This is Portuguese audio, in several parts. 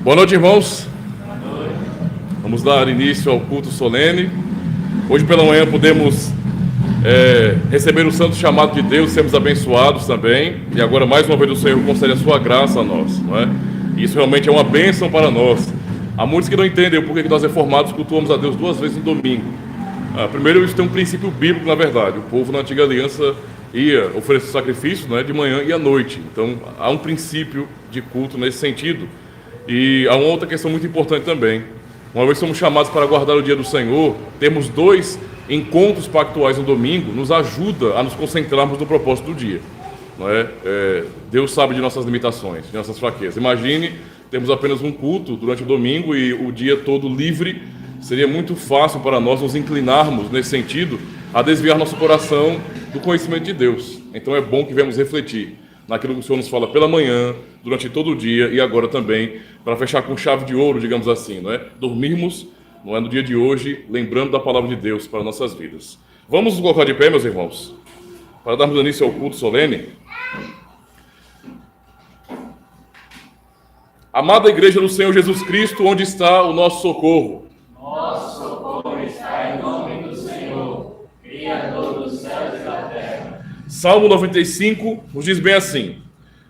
Boa noite, irmãos. Vamos dar início ao culto solene. Hoje pela manhã podemos receber o santo chamado de Deus, sermos abençoados também. E agora mais uma vez o Senhor concede a sua graça a nós, não é? E isso realmente é uma bênção para nós. Há muitos que não entendem o porquê que nós reformados cultuamos a Deus 2 vezes no domingo. Primeiro, isso tem um princípio bíblico, na verdade. O povo na antiga aliança ia oferecer sacrifício, não é, de manhã e à noite. Então há um princípio de culto nesse sentido. E há uma outra questão muito importante também. Uma vez somos chamados para guardar o dia do Senhor, temos 2 encontros pactuais no domingo, nos ajuda a nos concentrarmos no propósito do dia. Não é? Deus sabe de nossas limitações, de nossas fraquezas. Imagine, temos apenas um culto durante o domingo e o dia todo livre. Seria muito fácil para nós nos inclinarmos nesse sentido a desviar nosso coração do conhecimento de Deus. Então é bom que venhamos refletir naquilo que o Senhor nos fala pela manhã, durante todo o dia e agora também, para fechar com chave de ouro, digamos assim, não é? Dormirmos, não é, no dia de hoje, lembrando da palavra de Deus para nossas vidas. Vamos nos colocar de pé, meus irmãos, para darmos início ao culto solene. Amada Igreja do Senhor Jesus Cristo, onde está o nosso socorro? Nosso socorro está em nome do Senhor, Criador dos céus e da terra. Salmo 95 nos diz bem assim: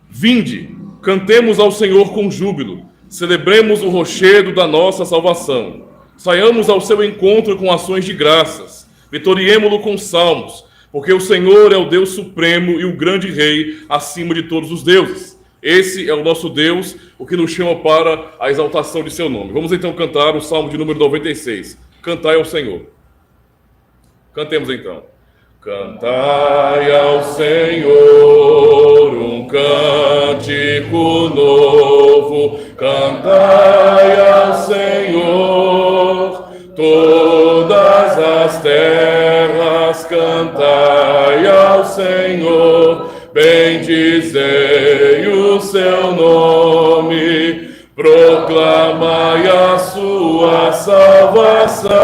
Vinde, cantemos ao Senhor com júbilo, celebremos o rochedo da nossa salvação. Saiamos ao seu encontro com ações de graças, vitoriemo-lo com salmos, porque o Senhor é o Deus supremo e o grande Rei acima de todos os deuses. Esse é o nosso Deus, o que nos chama para a exaltação de seu nome. Vamos então cantar o Salmo de número 96. Cantai ao Senhor. Cantemos então. Cantai ao Senhor um cântico novo, cantai ao Senhor todas as terras, cantai ao Senhor, bendizei o seu nome, proclamai a sua salvação.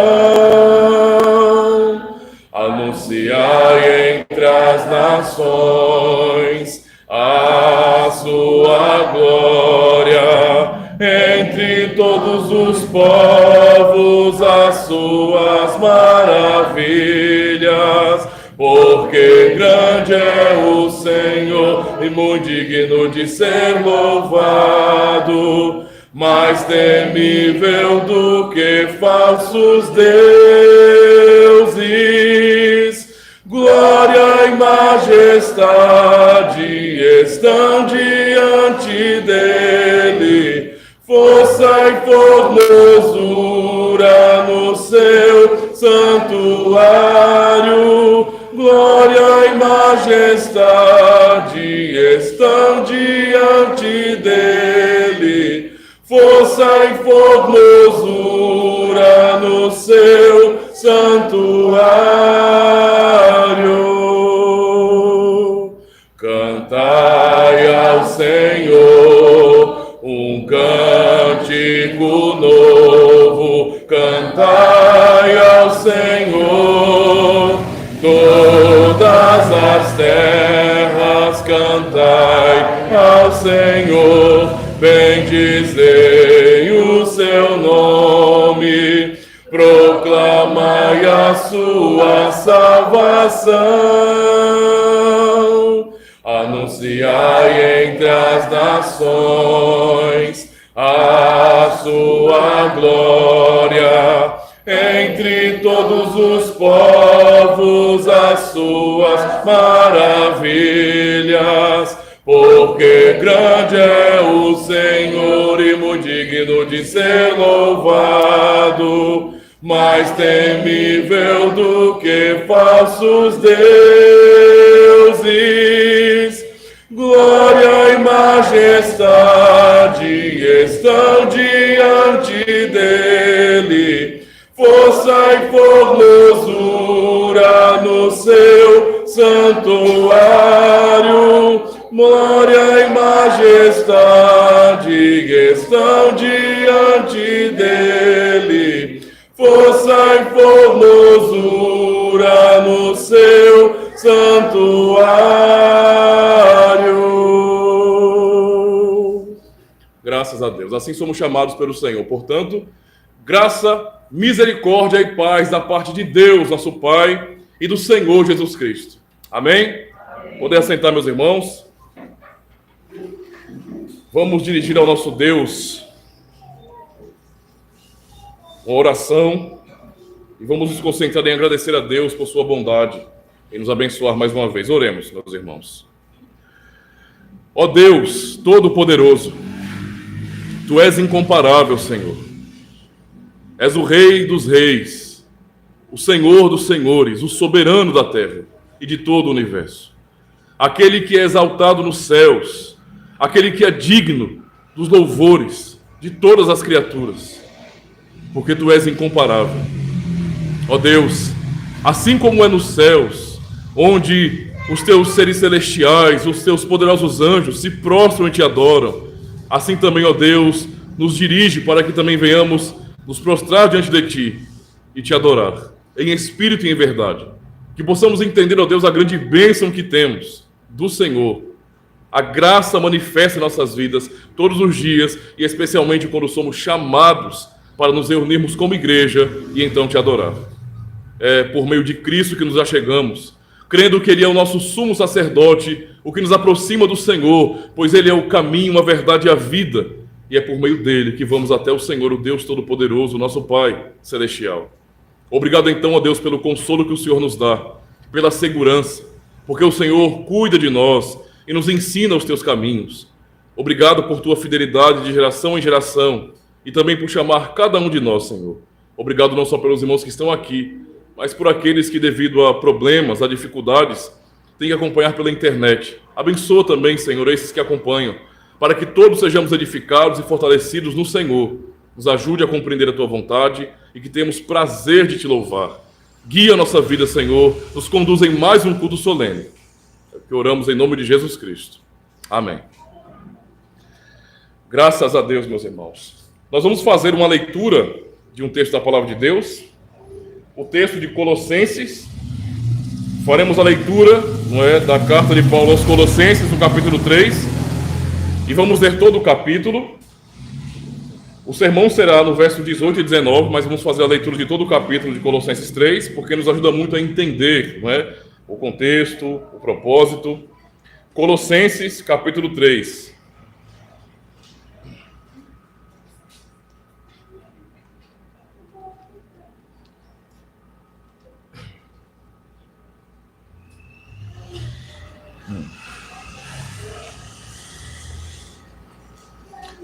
Anunciai entre as nações a sua glória, entre todos os povos as suas maravilhas, porque grande é o Senhor e muito digno de ser louvado, mais temível do que falsos deuses. Glória e majestade estão diante dele, força e formosura no seu santuário. Glória e majestade estão diante dele, força e formosura no seu santuário. Cantai ao Senhor um cântico novo, cantai ao Senhor todas as terras, cantai ao Senhor, bendizei o seu nome, proclamai a sua salvação, anunciai entre as nações a sua glória, entre todos os povos as suas maravilhas, porque grande é o Senhor e muito digno de ser louvado, mais temível do que falsos deuses. Glória e majestade estão diante dele, força e formosura no seu santuário. Glória e majestade estão diante dele, força e formosura no seu santuário. Graças a Deus. Assim somos chamados pelo Senhor. Portanto, graça, misericórdia e paz da parte de Deus, nosso Pai, e do Senhor Jesus Cristo. Amém? Podem assentar, meus irmãos. Vamos dirigir ao nosso Deus uma oração e vamos nos concentrar em agradecer a Deus por sua bondade e nos abençoar mais uma vez. Oremos, meus irmãos. Ó Deus Todo-Poderoso, Tu és incomparável, Senhor. És o Rei dos Reis, o Senhor dos Senhores, o soberano da terra e de todo o universo. Aquele que é exaltado nos céus, aquele que é digno dos louvores de todas as criaturas, porque Tu és incomparável. Ó Deus, assim como é nos céus, onde os Teus seres celestiais, os Teus poderosos anjos se prostram e Te adoram, assim também, ó Deus, nos dirige para que também venhamos nos prostrar diante de Ti e Te adorar, em espírito e em verdade. Que possamos entender, ó Deus, a grande bênção que temos do Senhor, a graça manifesta em nossas vidas todos os dias e especialmente quando somos chamados para nos reunirmos como igreja e então Te adorar. É por meio de Cristo que nos achegamos, crendo que Ele é o nosso sumo sacerdote, o que nos aproxima do Senhor, pois Ele é o caminho, a verdade e a vida, e é por meio dEle que vamos até o Senhor, o Deus Todo-Poderoso, nosso Pai Celestial. Obrigado então, ó Deus, pelo consolo que o Senhor nos dá, pela segurança, porque o Senhor cuida de nós e nos ensina os Teus caminhos. Obrigado por Tua fidelidade de geração em geração e também por chamar cada um de nós, Senhor. Obrigado não só pelos irmãos que estão aqui, mas por aqueles que, devido a problemas, a dificuldades, têm que acompanhar pela internet. Abençoa também, Senhor, esses que acompanham, para que todos sejamos edificados e fortalecidos no Senhor. Nos ajude a compreender a Tua vontade e que tenhamos prazer de Te louvar. Guia a nossa vida, Senhor, nos conduz em mais um culto solene. É o que oramos em nome de Jesus Cristo. Amém. Graças a Deus, meus irmãos. Nós vamos fazer uma leitura de um texto da Palavra de Deus, o texto de Colossenses. Faremos a leitura, da carta de Paulo aos Colossenses, no capítulo 3, e vamos ler todo o capítulo. O sermão será no verso 18 e 19, mas vamos fazer a leitura de todo o capítulo de Colossenses 3, porque nos ajuda muito a entender, o contexto, o propósito. Colossenses, capítulo 3.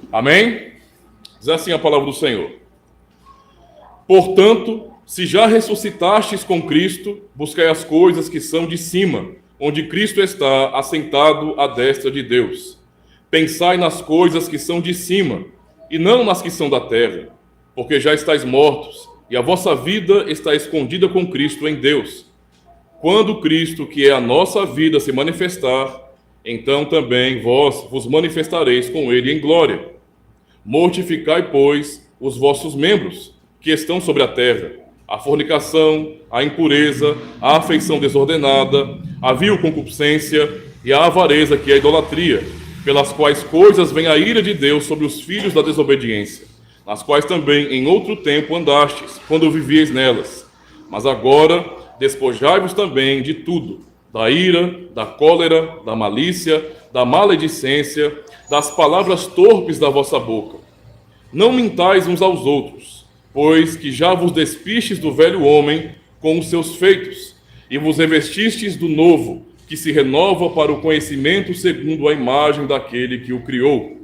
Amém? Diz assim a palavra do Senhor. Portanto, se já ressuscitastes com Cristo, buscai as coisas que são de cima, onde Cristo está assentado à destra de Deus. Pensai nas coisas que são de cima, e não nas que são da terra, porque já estáis mortos, e a vossa vida está escondida com Cristo em Deus. Quando Cristo, que é a nossa vida, se manifestar, então também vós vos manifestareis com Ele em glória. Mortificai, pois, os vossos membros, que estão sobre a terra, a fornicação, a impureza, a afeição desordenada, a vil concupiscência e a avareza, que é a idolatria, pelas quais coisas vem a ira de Deus sobre os filhos da desobediência, nas quais também em outro tempo andastes, quando vivieis nelas. Mas agora despojai-vos também de tudo, da ira, da cólera, da malícia, da maledicência, das palavras torpes da vossa boca. Não mintais uns aos outros, pois que já vos despistes do velho homem com os seus feitos, e vos revestistes do novo, que se renova para o conhecimento segundo a imagem daquele que o criou.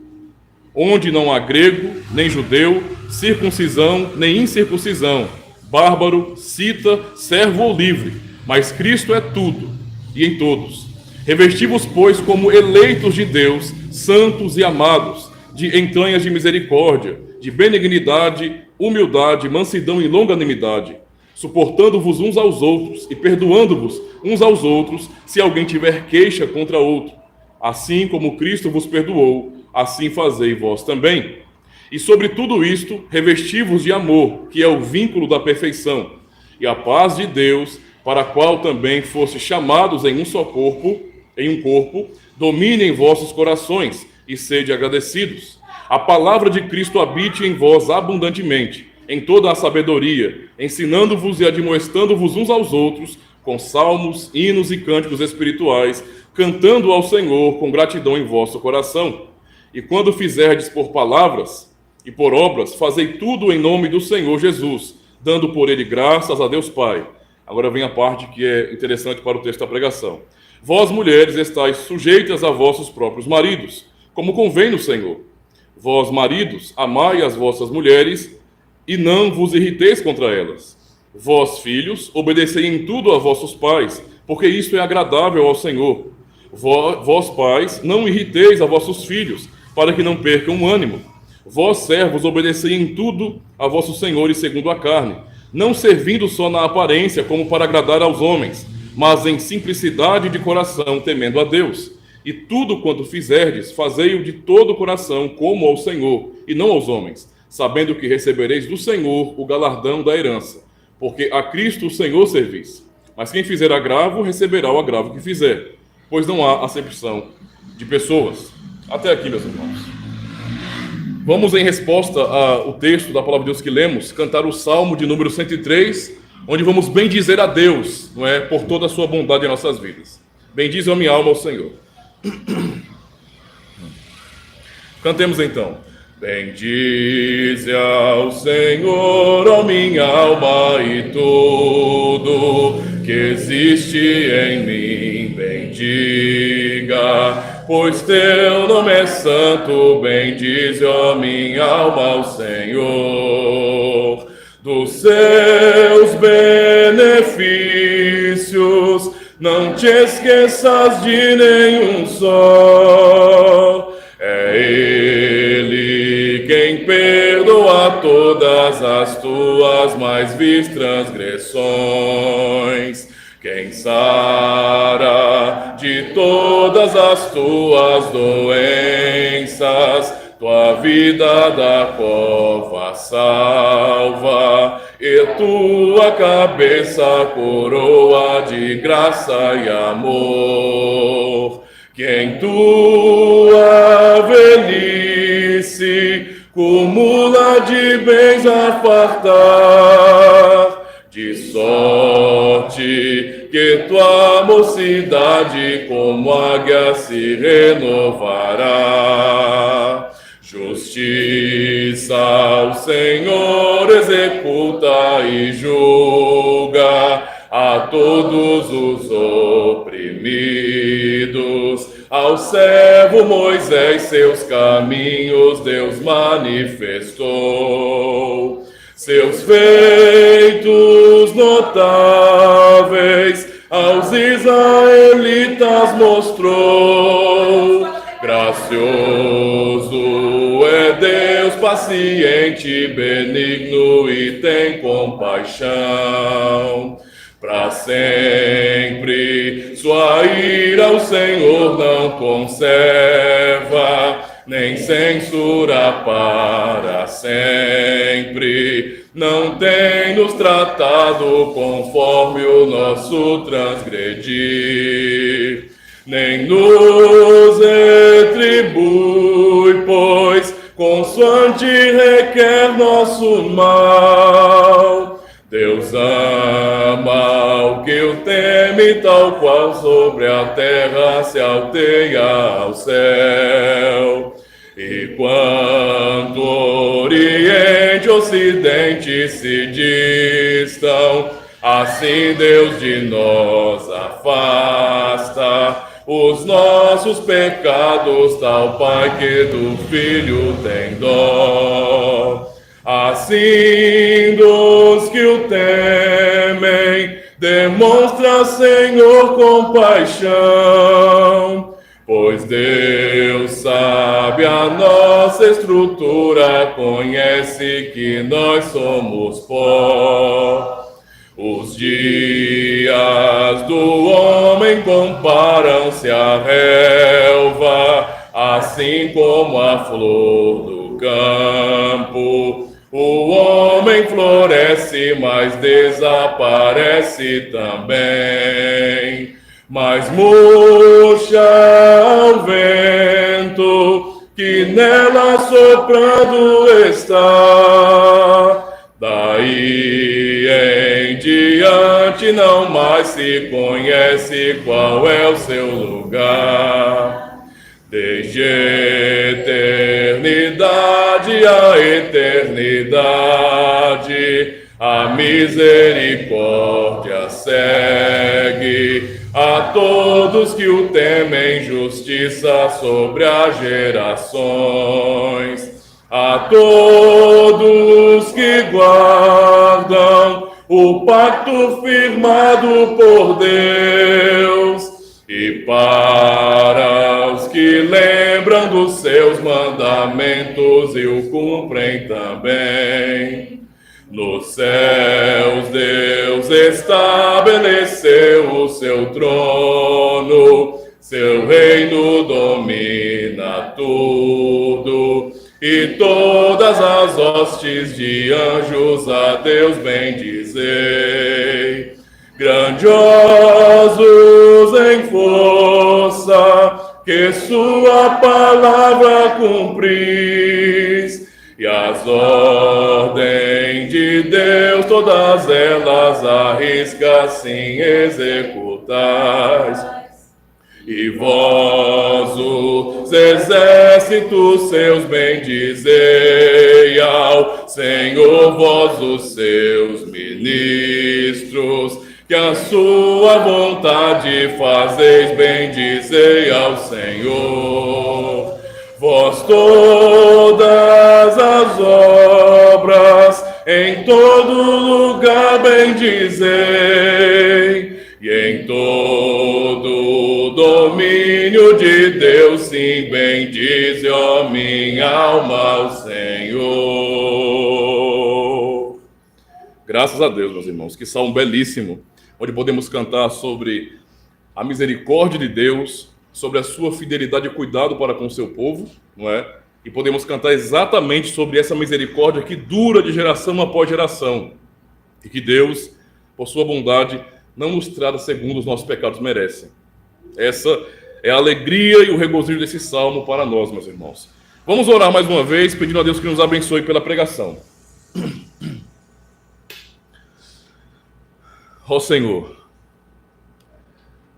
Onde não há grego, nem judeu, circuncisão, nem incircuncisão, bárbaro, cita, servo ou livre, mas Cristo é tudo e em todos. Revesti-vos, pois, como eleitos de Deus, santos e amados, de entranhas de misericórdia, de benignidade, humildade, mansidão e longanimidade, suportando-vos uns aos outros e perdoando-vos uns aos outros, se alguém tiver queixa contra outro. Assim como Cristo vos perdoou, assim fazei vós também. E sobre tudo isto, revesti-vos de amor, que é o vínculo da perfeição, e a paz de Deus, para a qual também fostes chamados em um só corpo, domine em vossos corações, e sede agradecidos. A palavra de Cristo habite em vós abundantemente, em toda a sabedoria, ensinando-vos e admoestando-vos uns aos outros, com salmos, hinos e cânticos espirituais, cantando ao Senhor com gratidão em vosso coração. E quando fizerdes por palavras e por obras, fazei tudo em nome do Senhor Jesus, dando por ele graças a Deus Pai. Agora vem a parte que é interessante para o texto da pregação. Vós, mulheres, estáis sujeitas a vossos próprios maridos, como convém no Senhor. Vós, maridos, amai as vossas mulheres e não vos irriteis contra elas. Vós, filhos, obedecei em tudo a vossos pais, porque isso é agradável ao Senhor. Vós, pais, não irriteis a vossos filhos, para que não percam o ânimo. Vós, servos, obedecei em tudo a vossos senhores segundo a carne, não servindo só na aparência como para agradar aos homens, mas em simplicidade de coração, temendo a Deus. E tudo quanto fizerdes, fazei-o de todo o coração, como ao Senhor, e não aos homens, sabendo que recebereis do Senhor o galardão da herança, porque a Cristo o Senhor servis. Mas quem fizer agravo, receberá o agravo que fizer, pois não há acepção de pessoas. Até aqui, meus irmãos. Vamos, em resposta ao texto da palavra de Deus que lemos, cantar o Salmo de número 103, onde vamos bendizer a Deus, não é, por toda a sua bondade em nossas vidas. Bendize a minha alma ao Senhor. Cantemos então. Bendize ao Senhor, ó minha alma, e tudo que existe em mim, bendiga, pois teu nome é santo. Bendize, ó minha alma, ao Senhor. Dos seus benefícios não te esqueças de nenhum só. É Ele quem perdoa todas as tuas mais vis transgressões, quem sara de todas as tuas doenças, tua vida da cova salva, e tua cabeça coroa de graça e amor. Que em tua velhice cumula de bens a fartar, de sorte que tua mocidade como águia se renovará. Justiça o Senhor executa e julga a todos os oprimidos. Ao servo Moisés seus caminhos Deus manifestou. Seus feitos notáveis aos israelitas mostrou. Gracioso é Deus, paciente, benigno e tem compaixão. Para sempre sua ira o Senhor não conserva, nem censura para sempre. Não tem nos tratado conforme o nosso transgredir, nem nos retribui, pois consoante requer nosso mal. Deus ama o que o teme, tal qual sobre a terra se alteia ao céu. E quanto Oriente e Ocidente se distam, assim Deus de nós afasta os nossos pecados, tal Pai que do Filho tem dó. Assim dos que o temem, demonstra, Senhor, compaixão, pois Deus sabe a nossa estrutura, conhece que nós somos pó. Os dias do homem comparam-se à relva, assim como a flor do campo. O homem floresce, mas desaparece também. Mas murcha ao vento que nela soprando está. Daí em diante não mais se conhece qual é o seu lugar. Desde eternidade a eternidade, a misericórdia segue a todos que o temem, justiça sobre as gerações. A todos que guardam o pacto firmado por Deus, e para os que lembram dos seus mandamentos e o cumprem também. Nos céus Deus estabeleceu o seu trono, seu reino domina tudo, e todas as hostes de anjos a Deus bendizei. Grandiosos em força, que sua palavra cumpris, e as ordens de Deus, todas elas à risca sim executais. E vós, os exércitos seus, bendizei ao Senhor, vós, os seus ministros, que a sua vontade fazeis, bendizei ao Senhor. Vós todas as obras, em todo lugar bendizei, e em todo domínio de Deus, sim, bendize, ó minha alma, ao Senhor. Graças a Deus, meus irmãos, que salmo belíssimo, onde podemos cantar sobre a misericórdia de Deus, sobre a sua fidelidade e cuidado para com o seu povo, não é? E podemos cantar exatamente sobre essa misericórdia que dura de geração após geração, e que Deus, por sua bondade, não nos trata segundo os nossos pecados merecem. Essa é a alegria e o regozijo desse salmo para nós, meus irmãos. Vamos orar mais uma vez, pedindo a Deus que nos abençoe pela pregação. Ó Senhor,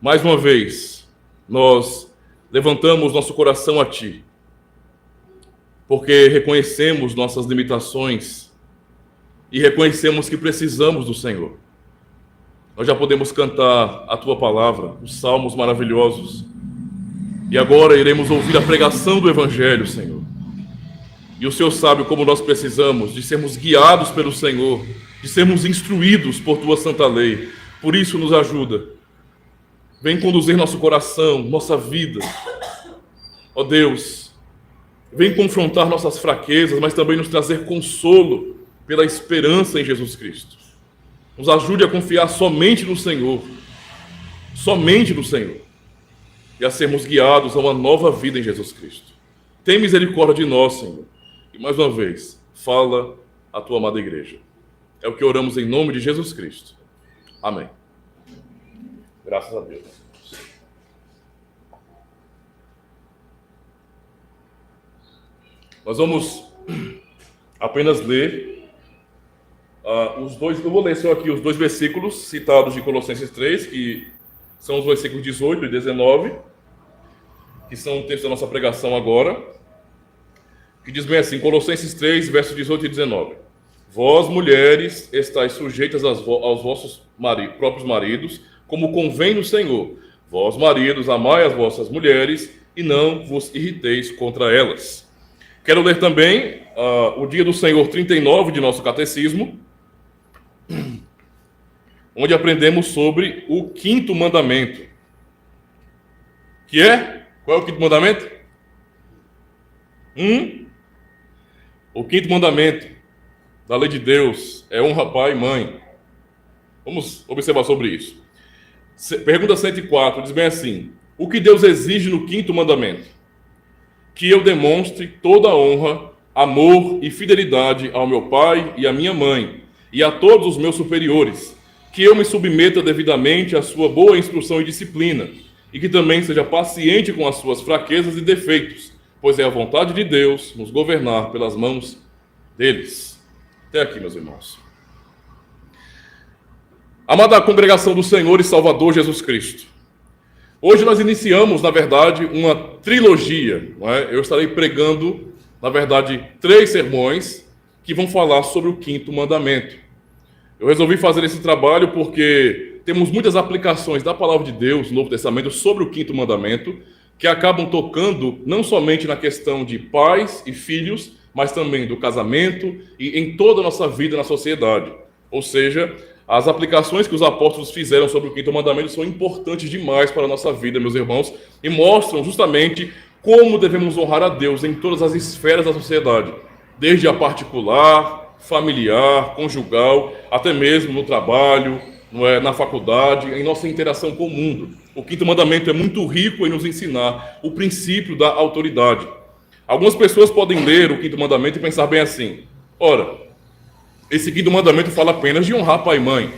mais uma vez, nós levantamos nosso coração a Ti, porque reconhecemos nossas limitações e reconhecemos que precisamos do Senhor. Nós já podemos cantar a Tua palavra, os salmos maravilhosos, e agora iremos ouvir a pregação do Evangelho, Senhor. E o Senhor sabe como nós precisamos de sermos guiados pelo Senhor, de sermos instruídos por Tua santa lei. Por isso nos ajuda. Vem conduzir nosso coração, nossa vida. Ó Deus, vem confrontar nossas fraquezas, mas também nos trazer consolo pela esperança em Jesus Cristo. Nos ajude a confiar somente no Senhor, e a sermos guiados a uma nova vida em Jesus Cristo. Tem misericórdia de nós, Senhor, e mais uma vez, fala a Tua amada igreja. É o que oramos em nome de Jesus Cristo. Amém. Graças a Deus. Nós vamos apenas ler os dois, eu vou ler só aqui os dois versículos citados de Colossenses 3, que são os versículos 18 e 19, que são o texto da nossa pregação agora, que diz bem assim, Colossenses 3, versos 18 e 19. Vós, mulheres, estáis sujeitas aos vossos próprios maridos, como convém no Senhor. Vós, maridos, amai as vossas mulheres e não vos irriteis contra elas. Quero ler também o Dia do Senhor 39 de nosso catecismo, onde aprendemos sobre o quinto mandamento. Que é? Qual é o quinto mandamento? O quinto mandamento da lei de Deus é honra pai e mãe. Vamos observar sobre isso. Pergunta 104, diz bem assim: o que Deus exige no quinto mandamento? Que eu demonstre toda a honra, amor e fidelidade ao meu pai e à minha mãe, e a todos os meus superiores, que eu me submeta devidamente à sua boa instrução e disciplina, e que também seja paciente com as suas fraquezas e defeitos, pois é a vontade de Deus nos governar pelas mãos deles. Até aqui, meus irmãos. Amada congregação do Senhor e Salvador Jesus Cristo, hoje nós iniciamos, na verdade, uma trilogia. Não é? Eu estarei pregando, na verdade, 3 sermões que vão falar sobre o 5º mandamento. Eu resolvi fazer esse trabalho porque temos muitas aplicações da palavra de Deus no Novo Testamento sobre o 5º mandamento, que acabam tocando não somente na questão de pais e filhos, mas também do casamento e em toda a nossa vida na sociedade. Ou seja, as aplicações que os apóstolos fizeram sobre o 5º mandamento são importantes demais para a nossa vida, meus irmãos, e mostram justamente como devemos honrar a Deus em todas as esferas da sociedade, desde a particular, familiar, conjugal, até mesmo no trabalho, na faculdade, em nossa interação com o mundo. O 5º mandamento é muito rico em nos ensinar o princípio da autoridade. Algumas pessoas podem ler o 5º mandamento e pensar bem assim: ora, esse 5º mandamento fala apenas de honrar pai e mãe.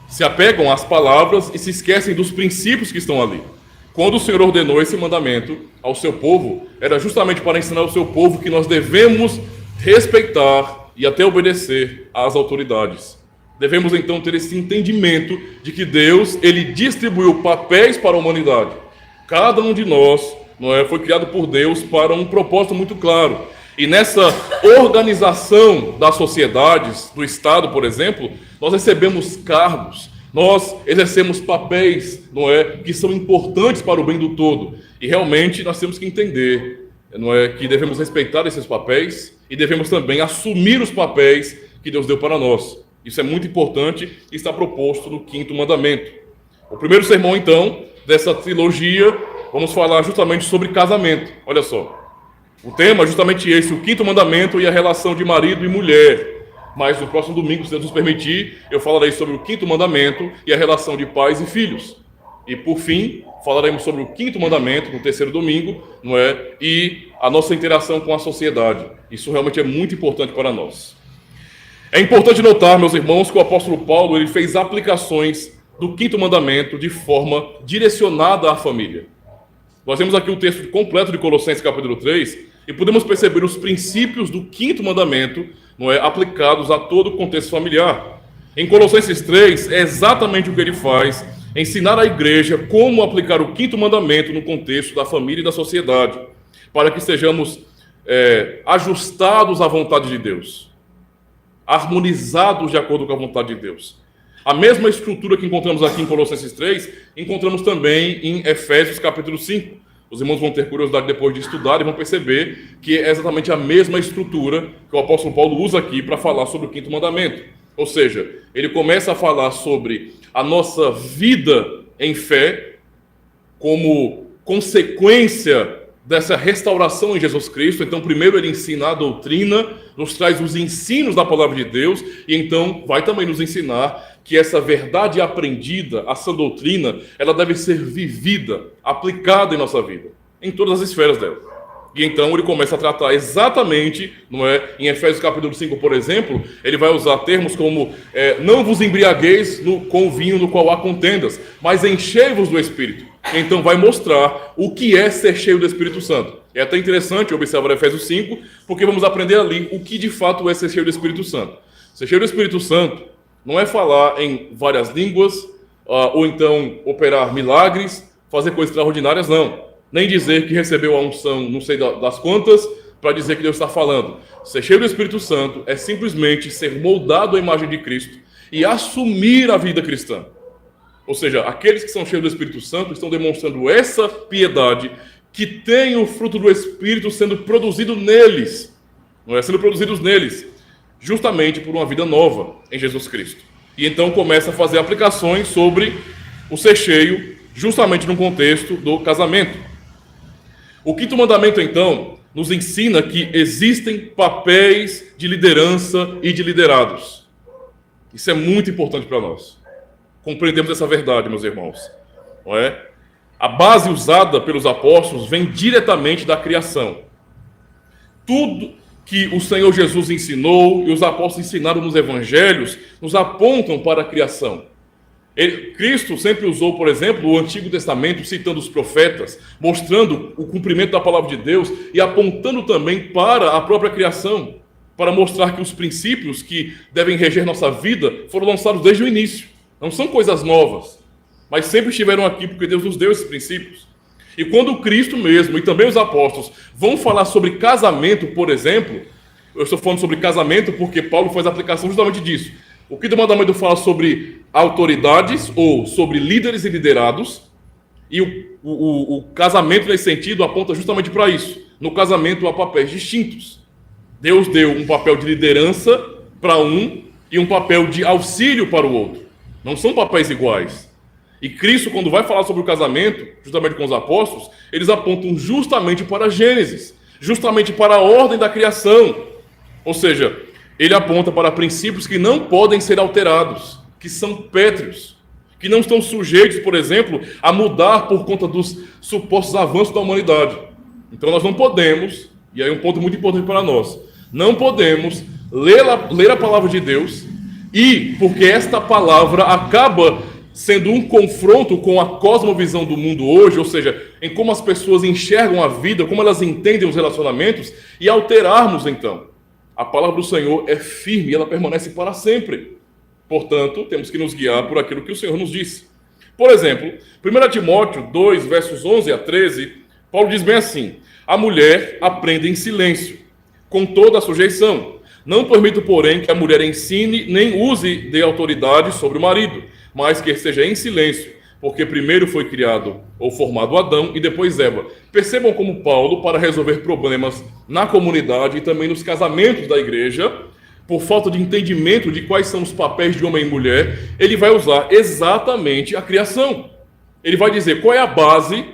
Se apegam às palavras e se esquecem dos princípios que estão ali. Quando o Senhor ordenou esse mandamento ao seu povo, era justamente para ensinar ao seu povo que nós devemos respeitar e até obedecer às autoridades. Devemos então ter esse entendimento de que Deus, ele distribuiu papéis para a humanidade. Cada um de nós foi criado por Deus para um propósito muito claro. E nessa organização das sociedades, do Estado, por exemplo, nós recebemos cargos, nós exercemos papéis, que são importantes para o bem do todo. E realmente nós temos que entender, que devemos respeitar esses papéis e devemos também assumir os papéis que Deus deu para nós. Isso é muito importante e está proposto no 5º mandamento. O primeiro sermão, então, dessa trilogia, vamos falar justamente sobre casamento. Olha só. O tema é justamente esse, o 5º mandamento e a relação de marido e mulher. Mas no próximo domingo, se Deus nos permitir, eu falarei sobre o 5º mandamento e a relação de pais e filhos. E por fim, falaremos sobre o 5º mandamento no terceiro domingo, e a nossa interação com a sociedade. Isso realmente é muito importante para nós. É importante notar, meus irmãos, que o apóstolo Paulo ele fez aplicações do 5º mandamento de forma direcionada à família. Nós temos aqui o texto completo de Colossenses capítulo 3 e podemos perceber os princípios do 5º mandamento aplicados a todo o contexto familiar. Em Colossenses 3 é exatamente o que ele faz, ensinar à igreja como aplicar o 5º mandamento no contexto da família e da sociedade, para que sejamos ajustados à vontade de Deus, harmonizados de acordo com a vontade de Deus. A mesma estrutura que encontramos aqui em Colossenses 3, encontramos também em Efésios capítulo 5. Os irmãos vão ter curiosidade depois de estudar e vão perceber que é exatamente a mesma estrutura que o apóstolo Paulo usa aqui para falar sobre o 5º mandamento. Ou seja, ele começa a falar sobre a nossa vida em fé como consequência dessa restauração em Jesus Cristo. Então, primeiro ele ensina a doutrina, nos traz os ensinos da palavra de Deus, e então vai também nos ensinar que essa verdade aprendida, essa doutrina, ela deve ser vivida, aplicada em nossa vida, em todas as esferas dela. E então ele começa a tratar exatamente, em Efésios capítulo 5, por exemplo, ele vai usar termos como não vos embriagueis com o vinho no qual há contendas, mas enchei-vos do Espírito. Então vai mostrar o que é ser cheio do Espírito Santo. É até interessante observar Efésios 5, porque vamos aprender ali o que de fato é ser cheio do Espírito Santo. Ser cheio do Espírito Santo não é falar em várias línguas, ou então operar milagres, fazer coisas extraordinárias, não. Nem dizer que recebeu a unção, não sei das quantas, para dizer que Deus está falando. Ser cheio do Espírito Santo é simplesmente ser moldado à imagem de Cristo e assumir a vida cristã. Ou seja, aqueles que são cheios do Espírito Santo estão demonstrando essa piedade que tem o fruto do Espírito sendo produzido neles, sendo produzidos neles, justamente por uma vida nova em Jesus Cristo. E então começa a fazer aplicações sobre o ser cheio, justamente no contexto do casamento. O 5º mandamento, então, nos ensina que existem papéis de liderança e de liderados. Isso é muito importante para nós. Compreendemos essa verdade, meus irmãos. Não é? A base usada pelos apóstolos vem diretamente da criação. Tudo que o Senhor Jesus ensinou e os apóstolos ensinaram nos evangelhos nos apontam para a criação. Cristo sempre usou, por exemplo, o Antigo Testamento, citando os profetas, mostrando o cumprimento da palavra de Deus e apontando também para a própria criação, para mostrar que os princípios que devem reger nossa vida foram lançados desde o início. Não são coisas novas, mas sempre estiveram aqui porque Deus nos deu esses princípios. E quando Cristo mesmo e também os apóstolos vão falar sobre casamento, por exemplo, eu estou falando sobre casamento porque Paulo faz a aplicação justamente disso. O quinto mandamento fala sobre autoridades ou sobre líderes e liderados, e o casamento nesse sentido aponta justamente para isso. No casamento há papéis distintos. Deus deu um papel de liderança para um e um papel de auxílio para o outro. Não são papéis iguais. E Cristo, quando vai falar sobre o casamento, justamente com os apóstolos, eles apontam justamente para Gênesis, justamente para a ordem da criação. Ou seja, ele aponta para princípios que não podem ser alterados, que são pétreos, que não estão sujeitos, por exemplo, a mudar por conta dos supostos avanços da humanidade. Então nós não podemos, e aí um ponto muito importante para nós, não podemos ler a palavra de Deus e, porque esta palavra acaba sendo um confronto com a cosmovisão do mundo hoje, ou seja, em como as pessoas enxergam a vida, como elas entendem os relacionamentos, e alterarmos então. A palavra do Senhor é firme e ela permanece para sempre. Portanto, temos que nos guiar por aquilo que o Senhor nos disse. Por exemplo, 1 Timóteo 2, versos 11 a 13, Paulo diz bem assim: a mulher aprende em silêncio, com toda a sujeição. Não permito, porém, que a mulher ensine nem use de autoridade sobre o marido, mas que esteja em silêncio, porque primeiro foi criado ou formado Adão e depois Eva. Percebam como Paulo, para resolver problemas na comunidade e também nos casamentos da igreja, por falta de entendimento de quais são os papéis de homem e mulher, ele vai usar exatamente a criação. Ele vai dizer qual é a base,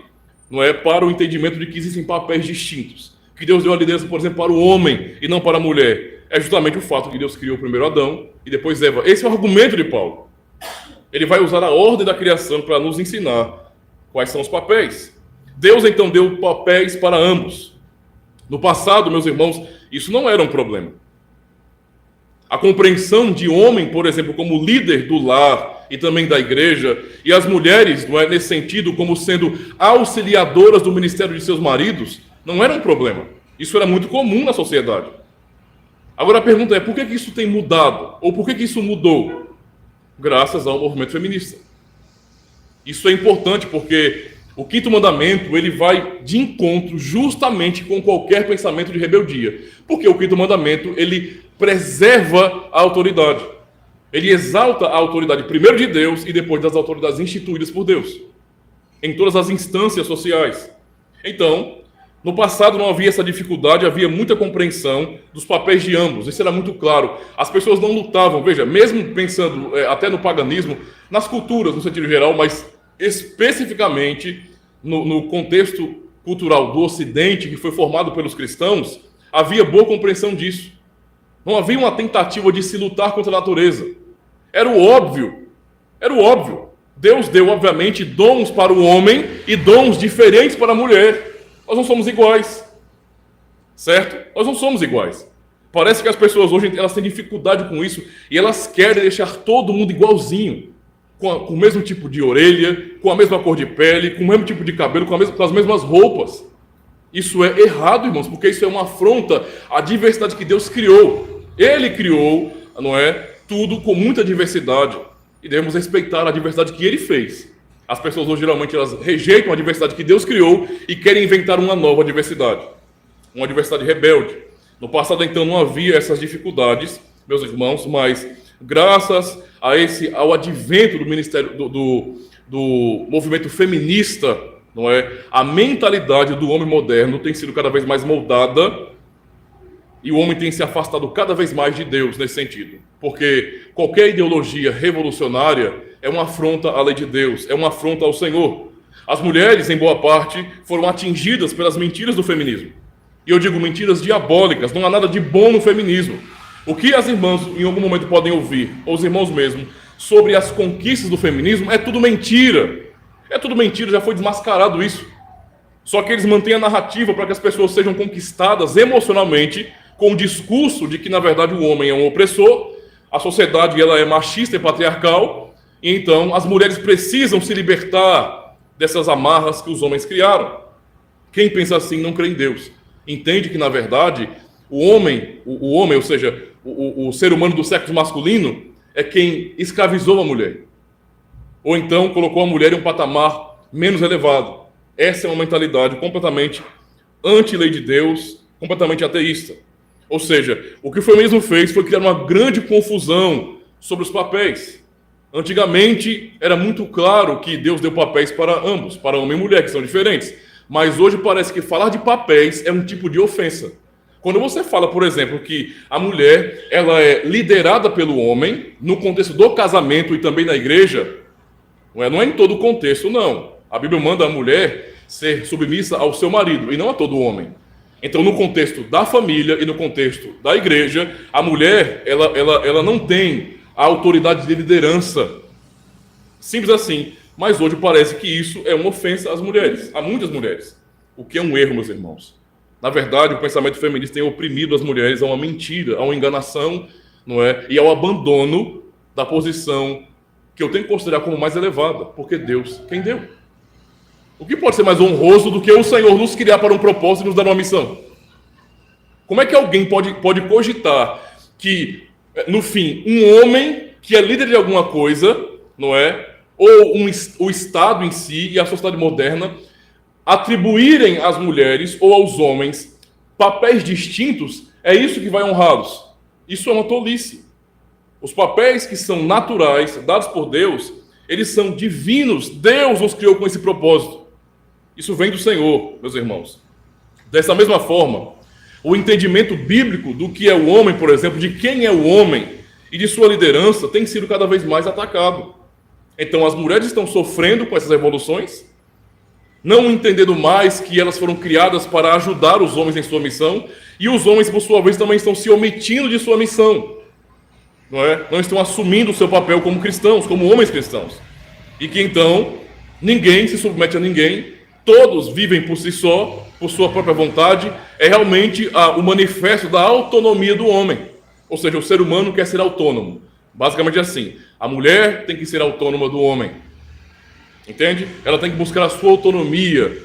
não é, para o entendimento de que existem papéis distintos. Que Deus deu a liderança, por exemplo, para o homem e não para a mulher. É justamente o fato que Deus criou primeiro Adão e depois Eva. Esse é o argumento de Paulo. Ele vai usar a ordem da criação para nos ensinar quais são os papéis. Deus, então, deu papéis para ambos. No passado, meus irmãos, isso não era um problema. A compreensão de homem, por exemplo, como líder do lar e também da igreja, e as mulheres, não é, nesse sentido, como sendo auxiliadoras do ministério de seus maridos, não era um problema. Isso era muito comum na sociedade. Agora a pergunta é, por que isso tem mudado? Ou por que isso mudou? Graças ao movimento feminista. Isso é importante porque o quinto mandamento, ele vai de encontro justamente com qualquer pensamento de rebeldia. Porque o quinto mandamento, ele preserva a autoridade. Ele exalta a autoridade primeiro de Deus e depois das autoridades instituídas por Deus, em todas as instâncias sociais. Então, no passado não havia essa dificuldade, havia muita compreensão dos papéis de ambos, isso era muito claro. As pessoas não lutavam, veja, mesmo pensando até no paganismo, nas culturas no sentido geral, mas especificamente no contexto cultural do Ocidente, que foi formado pelos cristãos, havia boa compreensão disso. Não havia uma tentativa de se lutar contra a natureza. Era o óbvio. Deus deu, obviamente, dons para o homem e dons diferentes para a mulher. Nós não somos iguais, certo? Nós não somos iguais. Parece que as pessoas hoje elas têm dificuldade com isso e elas querem deixar todo mundo igualzinho, com o mesmo tipo de orelha, com a mesma cor de pele, com o mesmo tipo de cabelo, com as mesmas roupas. Isso é errado, irmãos, porque isso é uma afronta à diversidade que Deus criou. Ele criou, não é, tudo com muita diversidade e devemos respeitar a diversidade que Ele fez. As pessoas hoje, geralmente, elas rejeitam a diversidade que Deus criou e querem inventar uma nova diversidade. Uma diversidade rebelde. No passado, então, não havia essas dificuldades, meus irmãos, mas graças ao advento do ministério, do movimento feminista, não é? A mentalidade do homem moderno tem sido cada vez mais moldada e o homem tem se afastado cada vez mais de Deus nesse sentido. Porque qualquer ideologia revolucionária é uma afronta à lei de Deus, é uma afronta ao Senhor. As mulheres, em boa parte, foram atingidas pelas mentiras do feminismo. E eu digo mentiras diabólicas, não há nada de bom no feminismo. O que as irmãs em algum momento podem ouvir, ou os irmãos mesmo, sobre as conquistas do feminismo, é tudo mentira. É tudo mentira, já foi desmascarado isso. Só que eles mantêm a narrativa para que as pessoas sejam conquistadas emocionalmente com o discurso de que, na verdade, o homem é um opressor, a sociedade ela é machista e patriarcal, E então as mulheres precisam se libertar dessas amarras que os homens criaram. Quem pensa assim não crê em Deus. Entende que, na verdade, o homem, ou seja, o ser humano do sexo masculino, é quem escravizou a mulher. Ou então colocou a mulher em um patamar menos elevado. Essa é uma mentalidade completamente anti-lei de Deus, completamente ateísta. Ou seja, o que o feminismo fez foi criar uma grande confusão sobre os papéis. Antigamente era muito claro que Deus deu papéis para ambos, para homem e mulher, que são diferentes. Mas hoje parece que falar de papéis é um tipo de ofensa. Quando você fala, por exemplo, que a mulher ela é liderada pelo homem, no contexto do casamento e também na igreja, não é em todo o contexto, não. A Bíblia manda a mulher ser submissa ao seu marido, e não a todo homem. Então, no contexto da família e no contexto da igreja, a mulher ela não tem a autoridade de liderança. Simples assim. Mas hoje parece que isso é uma ofensa às mulheres, a muitas mulheres. O que é um erro, meus irmãos. Na verdade, o pensamento feminista tem oprimido as mulheres a uma mentira, a uma enganação, não é? E ao abandono da posição que eu tenho que considerar como mais elevada, porque Deus quem deu. O que pode ser mais honroso do que o Senhor nos criar para um propósito e nos dar uma missão? Como é que alguém pode cogitar que, no fim, um homem que é líder de alguma coisa, não é? Ou o Estado em si e a sociedade moderna atribuírem às mulheres ou aos homens papéis distintos, é isso que vai honrá-los. Isso é uma tolice. Os papéis que são naturais, dados por Deus, eles são divinos. Deus os criou com esse propósito. Isso vem do Senhor, meus irmãos. Dessa mesma forma, o entendimento bíblico do que é o homem, por exemplo, de quem é o homem e de sua liderança, tem sido cada vez mais atacado. Então, as mulheres estão sofrendo com essas revoluções, não entendendo mais que elas foram criadas para ajudar os homens em sua missão, e os homens, por sua vez, também estão se omitindo de sua missão. Não estão assumindo o seu papel como cristãos, como homens cristãos. E que então, ninguém se submete a ninguém, todos vivem por si só, por sua própria vontade, é realmente o manifesto da autonomia do homem. Ou seja, o ser humano quer ser autônomo. Basicamente assim, a mulher tem que ser autônoma do homem. Entende? Ela tem que buscar a sua autonomia,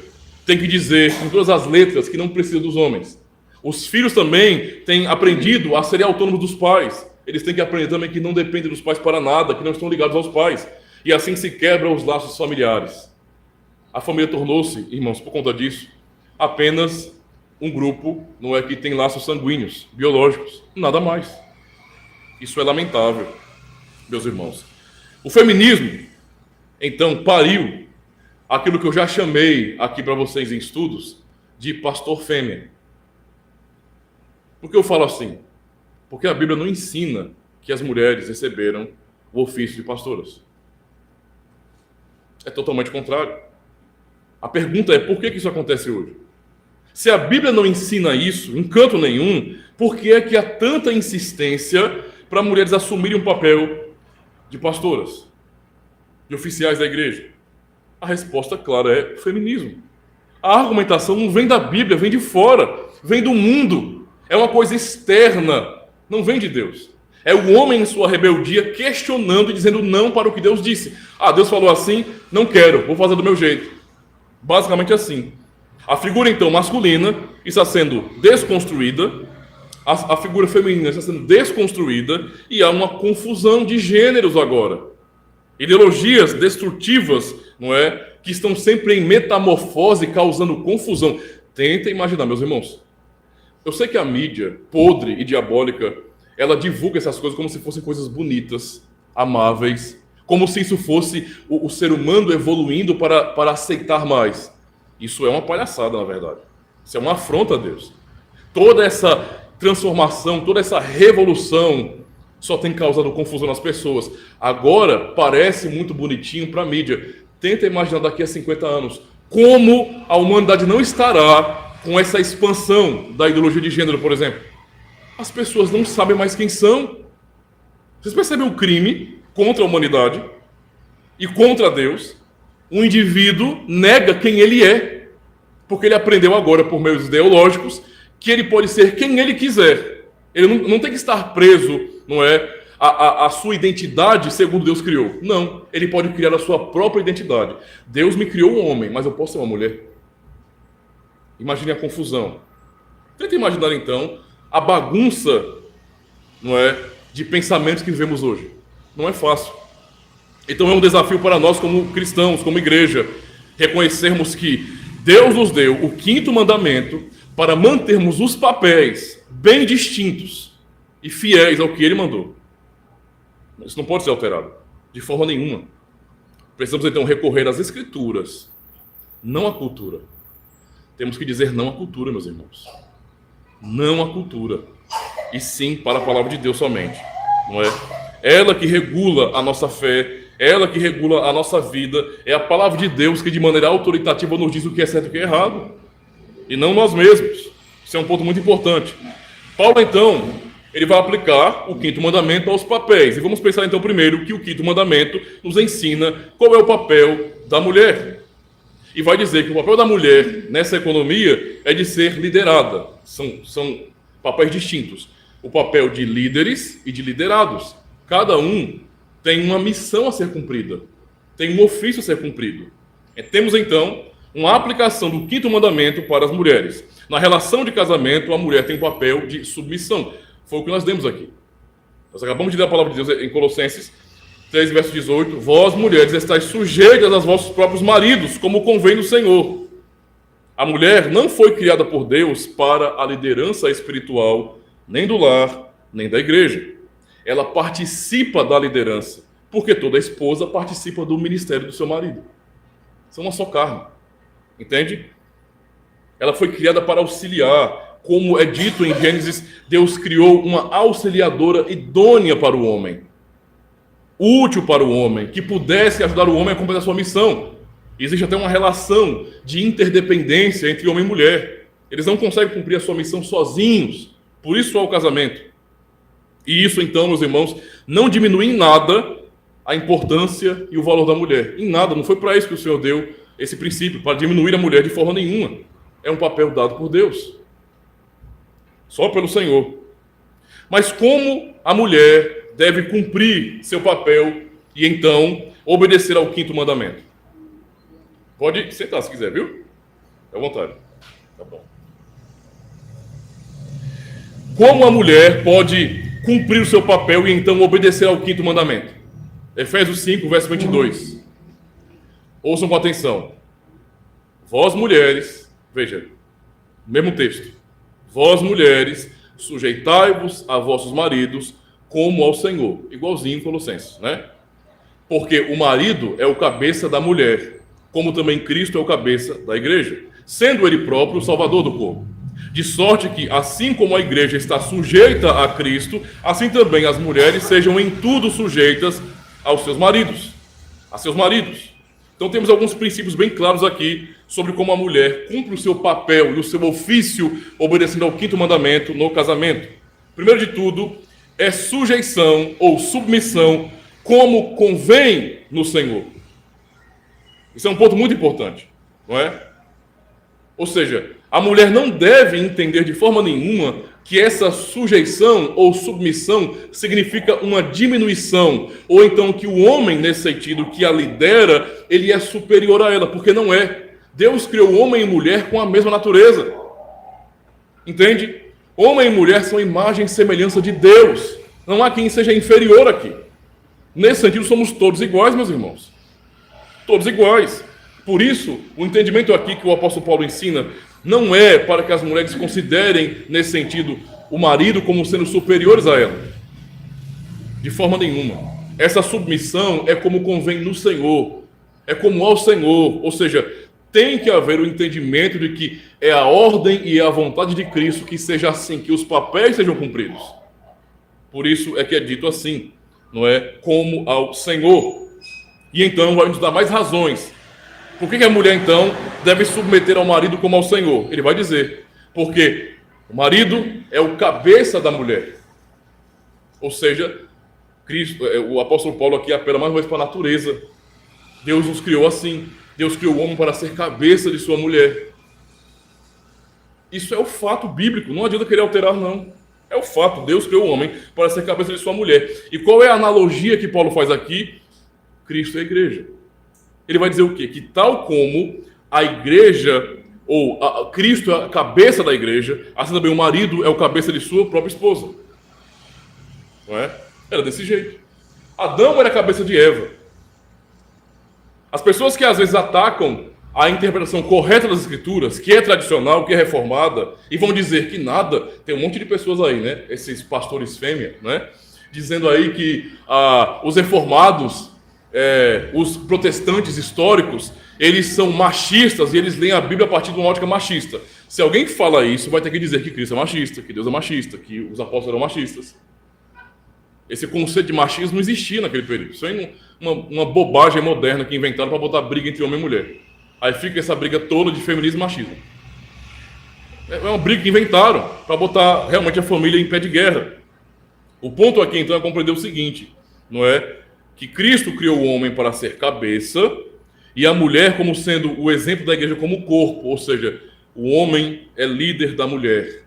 tem que dizer com todas as letras que não precisa dos homens. Os filhos também têm aprendido a serem autônomos dos pais. Eles têm que aprender também que não dependem dos pais para nada, que não estão ligados aos pais. E assim se quebram os laços familiares. A família tornou-se, irmãos, por conta disso, apenas um grupo, não é, que tem laços sanguíneos, biológicos, nada mais. Isso é lamentável, meus irmãos. O feminismo, então, pariu aquilo que eu já chamei aqui para vocês em estudos de pastor fêmea. Por que eu falo assim? Porque a Bíblia não ensina que as mulheres receberam o ofício de pastoras. É totalmente contrário. A pergunta é, por que isso acontece hoje? Se a Bíblia não ensina isso, em canto nenhum, por que é que há tanta insistência para mulheres assumirem um papel de pastoras, de oficiais da igreja? A resposta clara é feminismo. A argumentação não vem da Bíblia, vem de fora, vem do mundo. É uma coisa externa, não vem de Deus. É o homem em sua rebeldia questionando e dizendo não para o que Deus disse. Deus falou assim, não quero, vou fazer do meu jeito. Basicamente assim. A figura, então, masculina está sendo desconstruída, a figura feminina está sendo desconstruída e há uma confusão de gêneros agora. Ideologias destrutivas, não é? Que estão sempre em metamorfose, causando confusão. Tentem imaginar, meus irmãos. Eu sei que a mídia podre e diabólica, ela divulga essas coisas como se fossem coisas bonitas, amáveis, como se isso fosse o ser humano evoluindo para aceitar mais. Isso é uma palhaçada, na verdade. Isso é uma afronta a Deus. Toda essa transformação, toda essa revolução só tem causado confusão nas pessoas. Agora parece muito bonitinho para a mídia. Tenta imaginar daqui a 50 anos como a humanidade não estará com essa expansão da ideologia de gênero, por exemplo. As pessoas não sabem mais quem são. Vocês percebem o crime contra a humanidade e contra Deus? Um indivíduo nega quem ele é, porque ele aprendeu agora, por meios ideológicos, que ele pode ser quem ele quiser. Ele não tem que estar preso, não é, a sua identidade segundo Deus criou. Não, ele pode criar a sua própria identidade. Deus me criou um homem, mas eu posso ser uma mulher. Imagine a confusão. Tenta imaginar então a bagunça, não é, de pensamentos que vivemos hoje. Não é fácil. Então é um desafio para nós como cristãos, como igreja, reconhecermos que Deus nos deu o 5º mandamento para mantermos os papéis bem distintos e fiéis ao que Ele mandou. Isso não pode ser alterado, de forma nenhuma. Precisamos então recorrer às Escrituras, não à cultura. Temos que dizer não à cultura, meus irmãos. Não à cultura, e sim para a palavra de Deus somente, não é? Ela que regula a nossa fé, ela que regula a nossa vida, é a palavra de Deus que de maneira autoritativa nos diz o que é certo e o que é errado, e não nós mesmos. Isso é um ponto muito importante. Paulo, então, ele vai aplicar o 5º mandamento aos papéis, e vamos pensar então primeiro que o 5º mandamento nos ensina qual é o papel da mulher. E vai dizer que o papel da mulher nessa economia é de ser liderada. São papéis distintos. O papel de líderes e de liderados. Cada um tem uma missão a ser cumprida. Tem um ofício a ser cumprido. Temos então uma aplicação do 5º mandamento para as mulheres. Na relação de casamento, a mulher tem um papel de submissão. Foi o que nós demos aqui. Nós acabamos de ler a palavra de Deus em Colossenses 3, verso 18, vós, mulheres, estáis sujeitas aos vossos próprios maridos, como convém no Senhor. A mulher não foi criada por Deus para a liderança espiritual, nem do lar, nem da igreja. Ela participa da liderança, porque toda esposa participa do ministério do seu marido. São uma só carne. Entende? Ela foi criada para auxiliar. Como é dito em Gênesis, Deus criou uma auxiliadora idônea para o homem. Útil para o homem, que pudesse ajudar o homem a completar a sua missão. Existe até uma relação de interdependência entre homem e mulher. Eles não conseguem cumprir a sua missão sozinhos. Por isso há o casamento. E isso, então, meus irmãos, não diminui em nada a importância e o valor da mulher. Em nada, não foi para isso que o Senhor deu esse princípio, para diminuir a mulher de forma nenhuma. É um papel dado por Deus. Só pelo Senhor. Mas como a mulher deve cumprir seu papel e então obedecer ao 5º mandamento? Pode sentar se quiser, viu? Fique à vontade. Tá bom. Como a mulher pode cumprir o seu papel e então obedecer ao 5º mandamento? Efésios 5, verso 22. Ouçam com atenção. Vós, mulheres, veja, mesmo texto. Vós, mulheres, sujeitai-vos a vossos maridos como ao Senhor. Igualzinho em Colossenses, né? Porque o marido é o cabeça da mulher, como também Cristo é o cabeça da igreja, sendo ele próprio o salvador do corpo. De sorte que, assim como a igreja está sujeita a Cristo, assim também as mulheres sejam em tudo sujeitas aos seus maridos. A seus maridos. Então temos alguns princípios bem claros aqui sobre como a mulher cumpre o seu papel e o seu ofício obedecendo ao 5º mandamento no casamento. Primeiro de tudo, é sujeição ou submissão como convém no Senhor. Isso é um ponto muito importante, não é? Ou seja, a mulher não deve entender de forma nenhuma que essa sujeição ou submissão significa uma diminuição, ou então que o homem, nesse sentido, que a lidera, ele é superior a ela, porque não é. Deus criou homem e mulher com a mesma natureza. Entende? Homem e mulher são imagem e semelhança de Deus. Não há quem seja inferior aqui. Nesse sentido, somos todos iguais, meus irmãos. Todos iguais. Por isso, o entendimento aqui que o apóstolo Paulo ensina não é para que as mulheres considerem, nesse sentido, o marido como sendo superiores a ela. De forma nenhuma. Essa submissão é como convém no Senhor. É como ao Senhor. Ou seja, tem que haver o entendimento de que é a ordem e é a vontade de Cristo que seja assim, que os papéis sejam cumpridos. Por isso é que é dito assim, não é? Como ao Senhor. E então vai nos dar mais razões. Por que a mulher, então, deve submeter ao marido como ao Senhor? Ele vai dizer, porque o marido é o cabeça da mulher. Ou seja, Cristo, o apóstolo Paulo aqui apela mais uma vez para a natureza. Deus nos criou assim. Deus criou o homem para ser cabeça de sua mulher. Isso é o fato bíblico, não adianta querer alterar, não. É o fato, Deus criou o homem para ser cabeça de sua mulher. E qual é a analogia que Paulo faz aqui? Cristo é a igreja. Ele vai dizer o quê? Que tal como a igreja, ou Cristo é a cabeça da igreja, assim também o marido é o cabeça de sua própria esposa. Não é? Era desse jeito. Adão era a cabeça de Eva. As pessoas que às vezes atacam a interpretação correta das Escrituras, que é tradicional, que é reformada, e vão dizer que nada, tem um monte de pessoas aí, né? Esses pastores fêmea, né? Dizendo aí que os reformados, os protestantes históricos, eles são machistas e eles leem a Bíblia a partir de uma ótica machista. Se alguém fala isso, vai ter que dizer que Cristo é machista, que Deus é machista, que os apóstolos eram machistas. Esse conceito de machismo não existia naquele período. Isso aí é uma bobagem moderna que inventaram para botar briga entre homem e mulher. Aí fica essa briga toda de feminismo e machismo. É uma briga que inventaram para botar realmente a família em pé de guerra. O ponto aqui, então, é compreender o seguinte, não é? Que Cristo criou o homem para ser cabeça e a mulher como sendo o exemplo da igreja como corpo, ou seja, o homem é líder da mulher.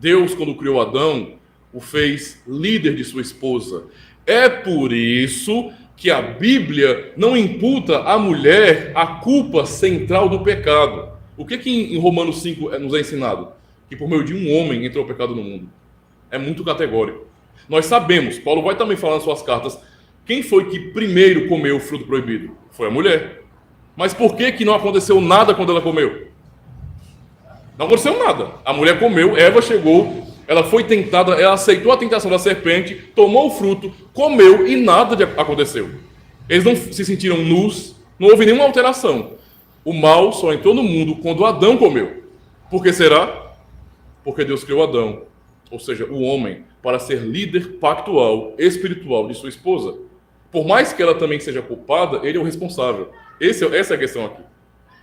Deus, quando criou Adão, o fez líder de sua esposa. É por isso que a Bíblia não imputa à mulher a culpa central do pecado. O que em Romanos 5 nos é ensinado? Que por meio de um homem entrou o pecado no mundo. É muito categórico. Nós sabemos, Paulo vai também falar nas suas cartas, quem foi que primeiro comeu o fruto proibido? Foi a mulher. Mas por que não aconteceu nada quando ela comeu? Não aconteceu nada. A mulher comeu, Eva chegou, ela foi tentada, ela aceitou a tentação da serpente, tomou o fruto, comeu e nada aconteceu. Eles não se sentiram nus, não houve nenhuma alteração. O mal só entrou no mundo quando Adão comeu. Por que será? Porque Deus criou Adão, ou seja, o homem, para ser líder pactual, espiritual de sua esposa. Por mais que ela também seja culpada, ele é o responsável. Essa é a questão aqui.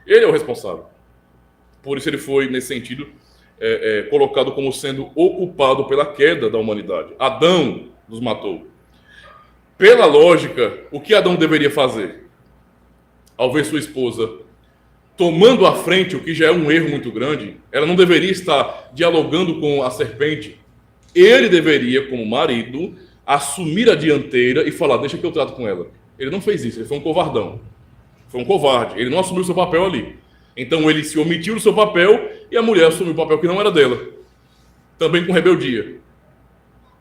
Ele é o responsável. Por isso ele foi, nesse sentido, colocado como sendo o culpado pela queda da humanidade. Adão nos matou. Pela lógica, o que Adão deveria fazer? Ao ver sua esposa tomando à frente, o que já é um erro muito grande, ela não deveria estar dialogando com a serpente. Ele deveria, como marido, assumir a dianteira e falar, deixa que eu trato com ela. Ele não fez isso, ele foi um covardão. Foi um covarde, ele não assumiu o seu papel ali. Então ele se omitiu do seu papel e a mulher assumiu o papel que não era dela. Também com rebeldia.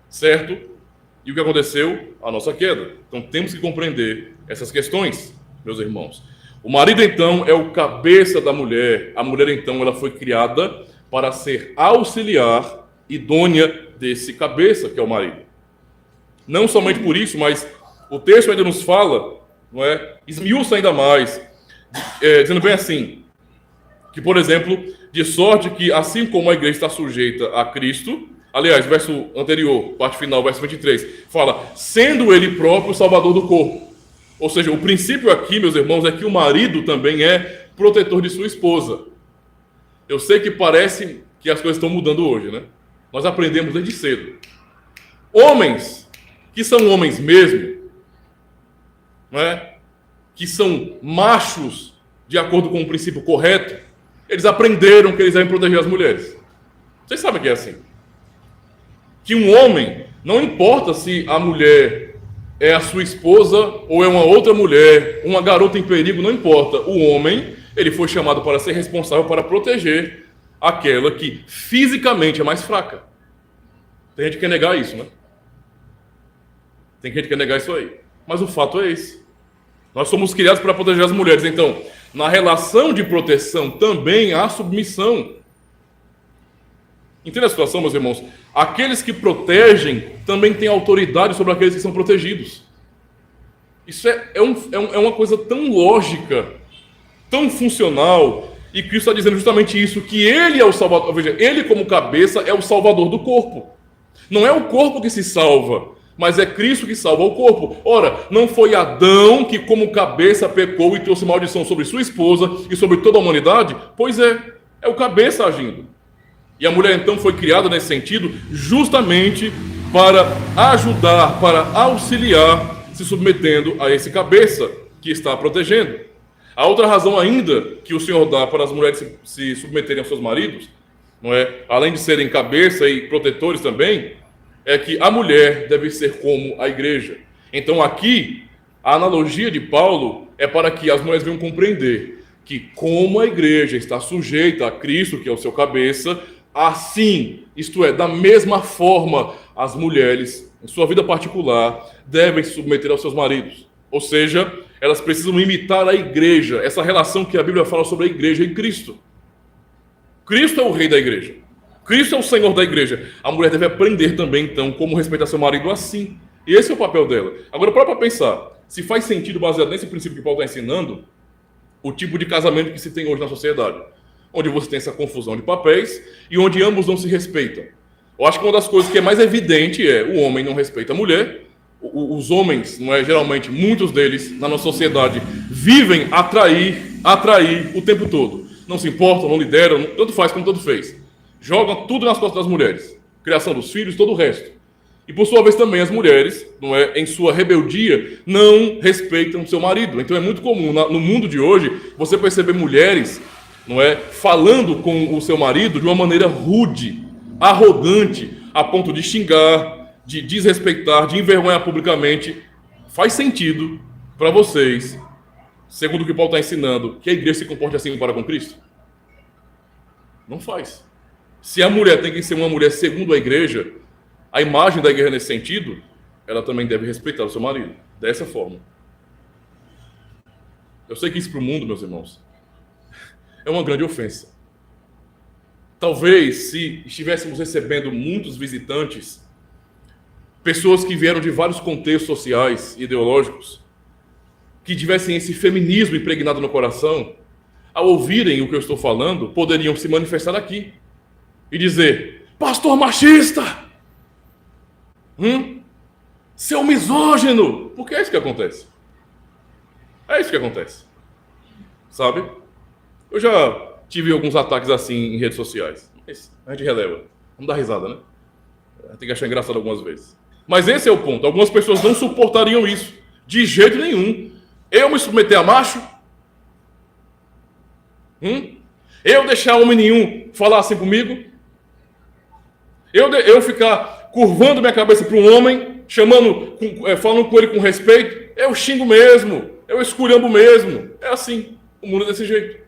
Certo? E o que aconteceu? A nossa queda. Então temos que compreender essas questões, meus irmãos. O marido, então, é o cabeça da mulher. A mulher, então, ela foi criada para ser auxiliar, idônea desse cabeça, que é o marido. Não somente por isso, mas o texto ainda nos fala, não é? Esmiuça ainda mais, dizendo bem assim, que, por exemplo, de sorte que, assim como a igreja está sujeita a Cristo, aliás, verso anterior, parte final, verso 23, fala, sendo ele próprio o salvador do corpo. Ou seja, o princípio aqui, meus irmãos, é que o marido também é protetor de sua esposa. Eu sei que parece que as coisas estão mudando hoje, né? Nós aprendemos desde cedo. Homens, que são homens mesmo, não é? Que são machos, de acordo com o princípio correto, eles aprenderam que eles devem proteger as mulheres. Vocês sabem que é assim. Que um homem, não importa se a mulher é a sua esposa ou é uma outra mulher, uma garota em perigo, não importa. O homem, ele foi chamado para ser responsável para proteger aquela que fisicamente é mais fraca. Tem gente que quer negar isso, né? Tem gente que quer negar isso aí. Mas o fato é esse. Nós somos criados para proteger as mulheres. Então, na relação de proteção também há submissão. Entende a situação, meus irmãos? Aqueles que protegem também têm autoridade sobre aqueles que são protegidos. Isso é uma coisa tão lógica, tão funcional, e Cristo está dizendo justamente isso, que ele é o salvador. Veja, ele como cabeça é o salvador do corpo. Não é o corpo que se salva, mas é Cristo que salva o corpo. Ora, não foi Adão que como cabeça pecou e trouxe maldição sobre sua esposa e sobre toda a humanidade? Pois é o cabeça agindo. E a mulher então foi criada nesse sentido justamente para ajudar, para auxiliar, se submetendo a esse cabeça que está protegendo. A outra razão ainda que o Senhor dá para as mulheres se submeterem aos seus maridos não é? Além de serem cabeça e protetores também, é que a mulher deve ser como a igreja. Então aqui, a analogia de Paulo é para que as mulheres venham compreender que como a igreja está sujeita a Cristo, que é o seu cabeça, assim, isto é, da mesma forma, as mulheres, em sua vida particular, devem se submeter aos seus maridos. Ou seja, elas precisam imitar a igreja, essa relação que a Bíblia fala sobre a igreja em Cristo. Cristo é o rei da igreja. Cristo é o Senhor da igreja. A mulher deve aprender também, então, como respeitar seu marido assim. E esse é o papel dela. Agora, para pensar, se faz sentido, baseado nesse princípio que Paulo está ensinando, o tipo de casamento que se tem hoje na sociedade, onde você tem essa confusão de papéis e onde ambos não se respeitam. Eu acho que uma das coisas que é mais evidente é o homem não respeita a mulher, os homens, não é, geralmente, muitos deles, na nossa sociedade, vivem atrair o tempo todo. Não se importam, não lideram, tanto faz como tanto fez. Jogam tudo nas costas das mulheres. Criação dos filhos, todo o resto. E por sua vez também as mulheres, não é, em sua rebeldia, não respeitam seu marido. Então é muito comum no mundo de hoje você perceber mulheres, não é, falando com o seu marido de uma maneira rude, arrogante, a ponto de xingar, de desrespeitar, de envergonhar publicamente. Faz sentido para vocês, segundo o que Paulo está ensinando, que a igreja se comporte assim para com Cristo? Não faz. Se a mulher tem que ser uma mulher segundo a igreja, a imagem da igreja nesse sentido, ela também deve respeitar o seu marido, dessa forma. Eu sei que isso para o mundo, meus irmãos, é uma grande ofensa. Talvez, se estivéssemos recebendo muitos visitantes, pessoas que vieram de vários contextos sociais e ideológicos, que tivessem esse feminismo impregnado no coração, ao ouvirem o que eu estou falando, poderiam se manifestar aqui e dizer: pastor machista! Seu misógino! Porque é isso que acontece. É isso que acontece. Sabe? Eu já tive alguns ataques assim em redes sociais. Mas a gente releva. Vamos dar risada, né? Tem que achar engraçado algumas vezes. Mas esse é o ponto. Algumas pessoas não suportariam isso. De jeito nenhum. Eu me submeter a macho? Eu deixar homem nenhum falar assim comigo? Eu ficar curvando minha cabeça para um homem, falando com ele com respeito? Eu xingo mesmo. Eu esculhambo mesmo. É assim. O mundo é desse jeito.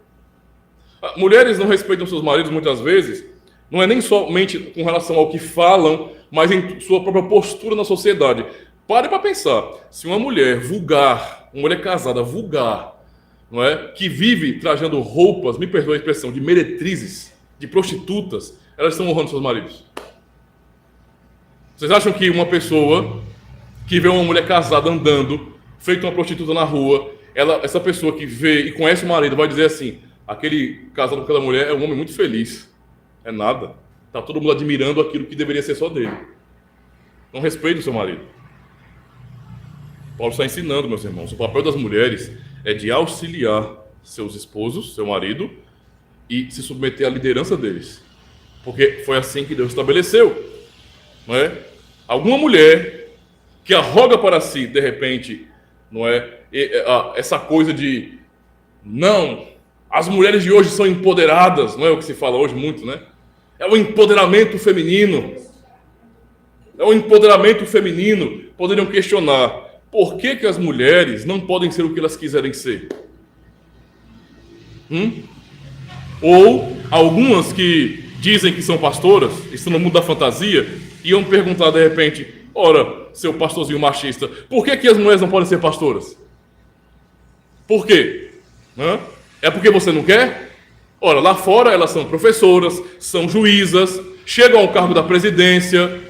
Mulheres não respeitam seus maridos muitas vezes, não é nem somente com relação ao que falam, mas em sua própria postura na sociedade. Pare para pensar. Se uma mulher vulgar, uma mulher casada vulgar, não é, que vive trajando roupas, me perdoe a expressão, de meretrizes, de prostitutas, elas estão honrando seus maridos. Vocês acham que uma pessoa que vê uma mulher casada andando, feita uma prostituta na rua, essa pessoa que vê e conhece o marido vai dizer assim: aquele casado com aquela mulher é um homem muito feliz? É nada. Está todo mundo admirando aquilo que deveria ser só dele. Não respeite o seu marido. Paulo está ensinando, meus irmãos, o papel das mulheres é de auxiliar seus esposos, seu marido, e se submeter à liderança deles. Porque foi assim que Deus estabeleceu. Não é? Alguma mulher que arroga para si, de repente, não é, essa coisa de não, as mulheres de hoje são empoderadas, não é o que se fala hoje muito, né? É o empoderamento feminino. É o empoderamento feminino. Poderiam questionar: por que as mulheres não podem ser o que elas quiserem ser? Ou algumas que dizem que são pastoras, estão no mundo da fantasia, iam perguntar de repente: ora, seu pastorzinho machista, por que as mulheres não podem ser pastoras? Por quê? É porque você não quer? Ora, lá fora elas são professoras, são juízas, chegam ao cargo da presidência,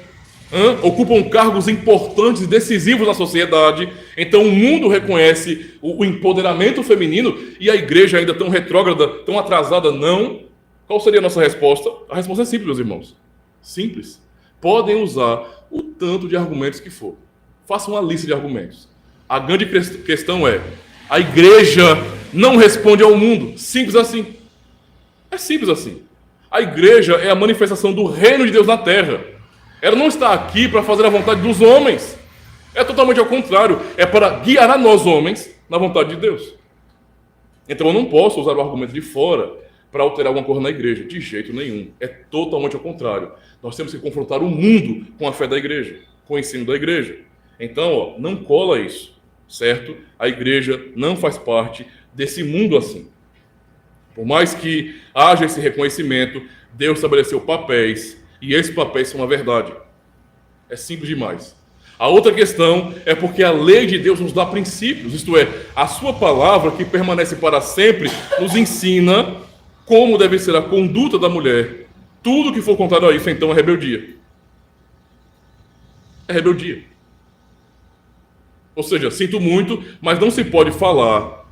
ocupam cargos importantes e decisivos na sociedade. Então o mundo reconhece o empoderamento feminino e a igreja ainda tão retrógrada, tão atrasada, não. Qual seria a nossa resposta? A resposta é simples, meus irmãos. Simples. Podem usar o tanto de argumentos que for. Façam uma lista de argumentos. A grande questão é: a igreja não responde ao mundo. Simples assim. É simples assim. A igreja é a manifestação do reino de Deus na terra. Ela não está aqui para fazer a vontade dos homens. É totalmente ao contrário. É para guiar a nós homens na vontade de Deus. Então eu não posso usar o argumento de fora para alterar alguma coisa na igreja. De jeito nenhum. É totalmente ao contrário. Nós temos que confrontar o mundo com a fé da igreja, com o ensino da igreja. Então, não cola isso, certo? A igreja não faz parte desse mundo assim. Por mais que haja esse reconhecimento, Deus estabeleceu papéis, e esses papéis são a verdade. É simples demais. A outra questão é porque a lei de Deus nos dá princípios, isto é, a sua palavra, que permanece para sempre, nos ensina como deve ser a conduta da mulher. Tudo que for contrário a isso, então, é rebeldia. É rebeldia. Ou seja, sinto muito, mas não se pode falar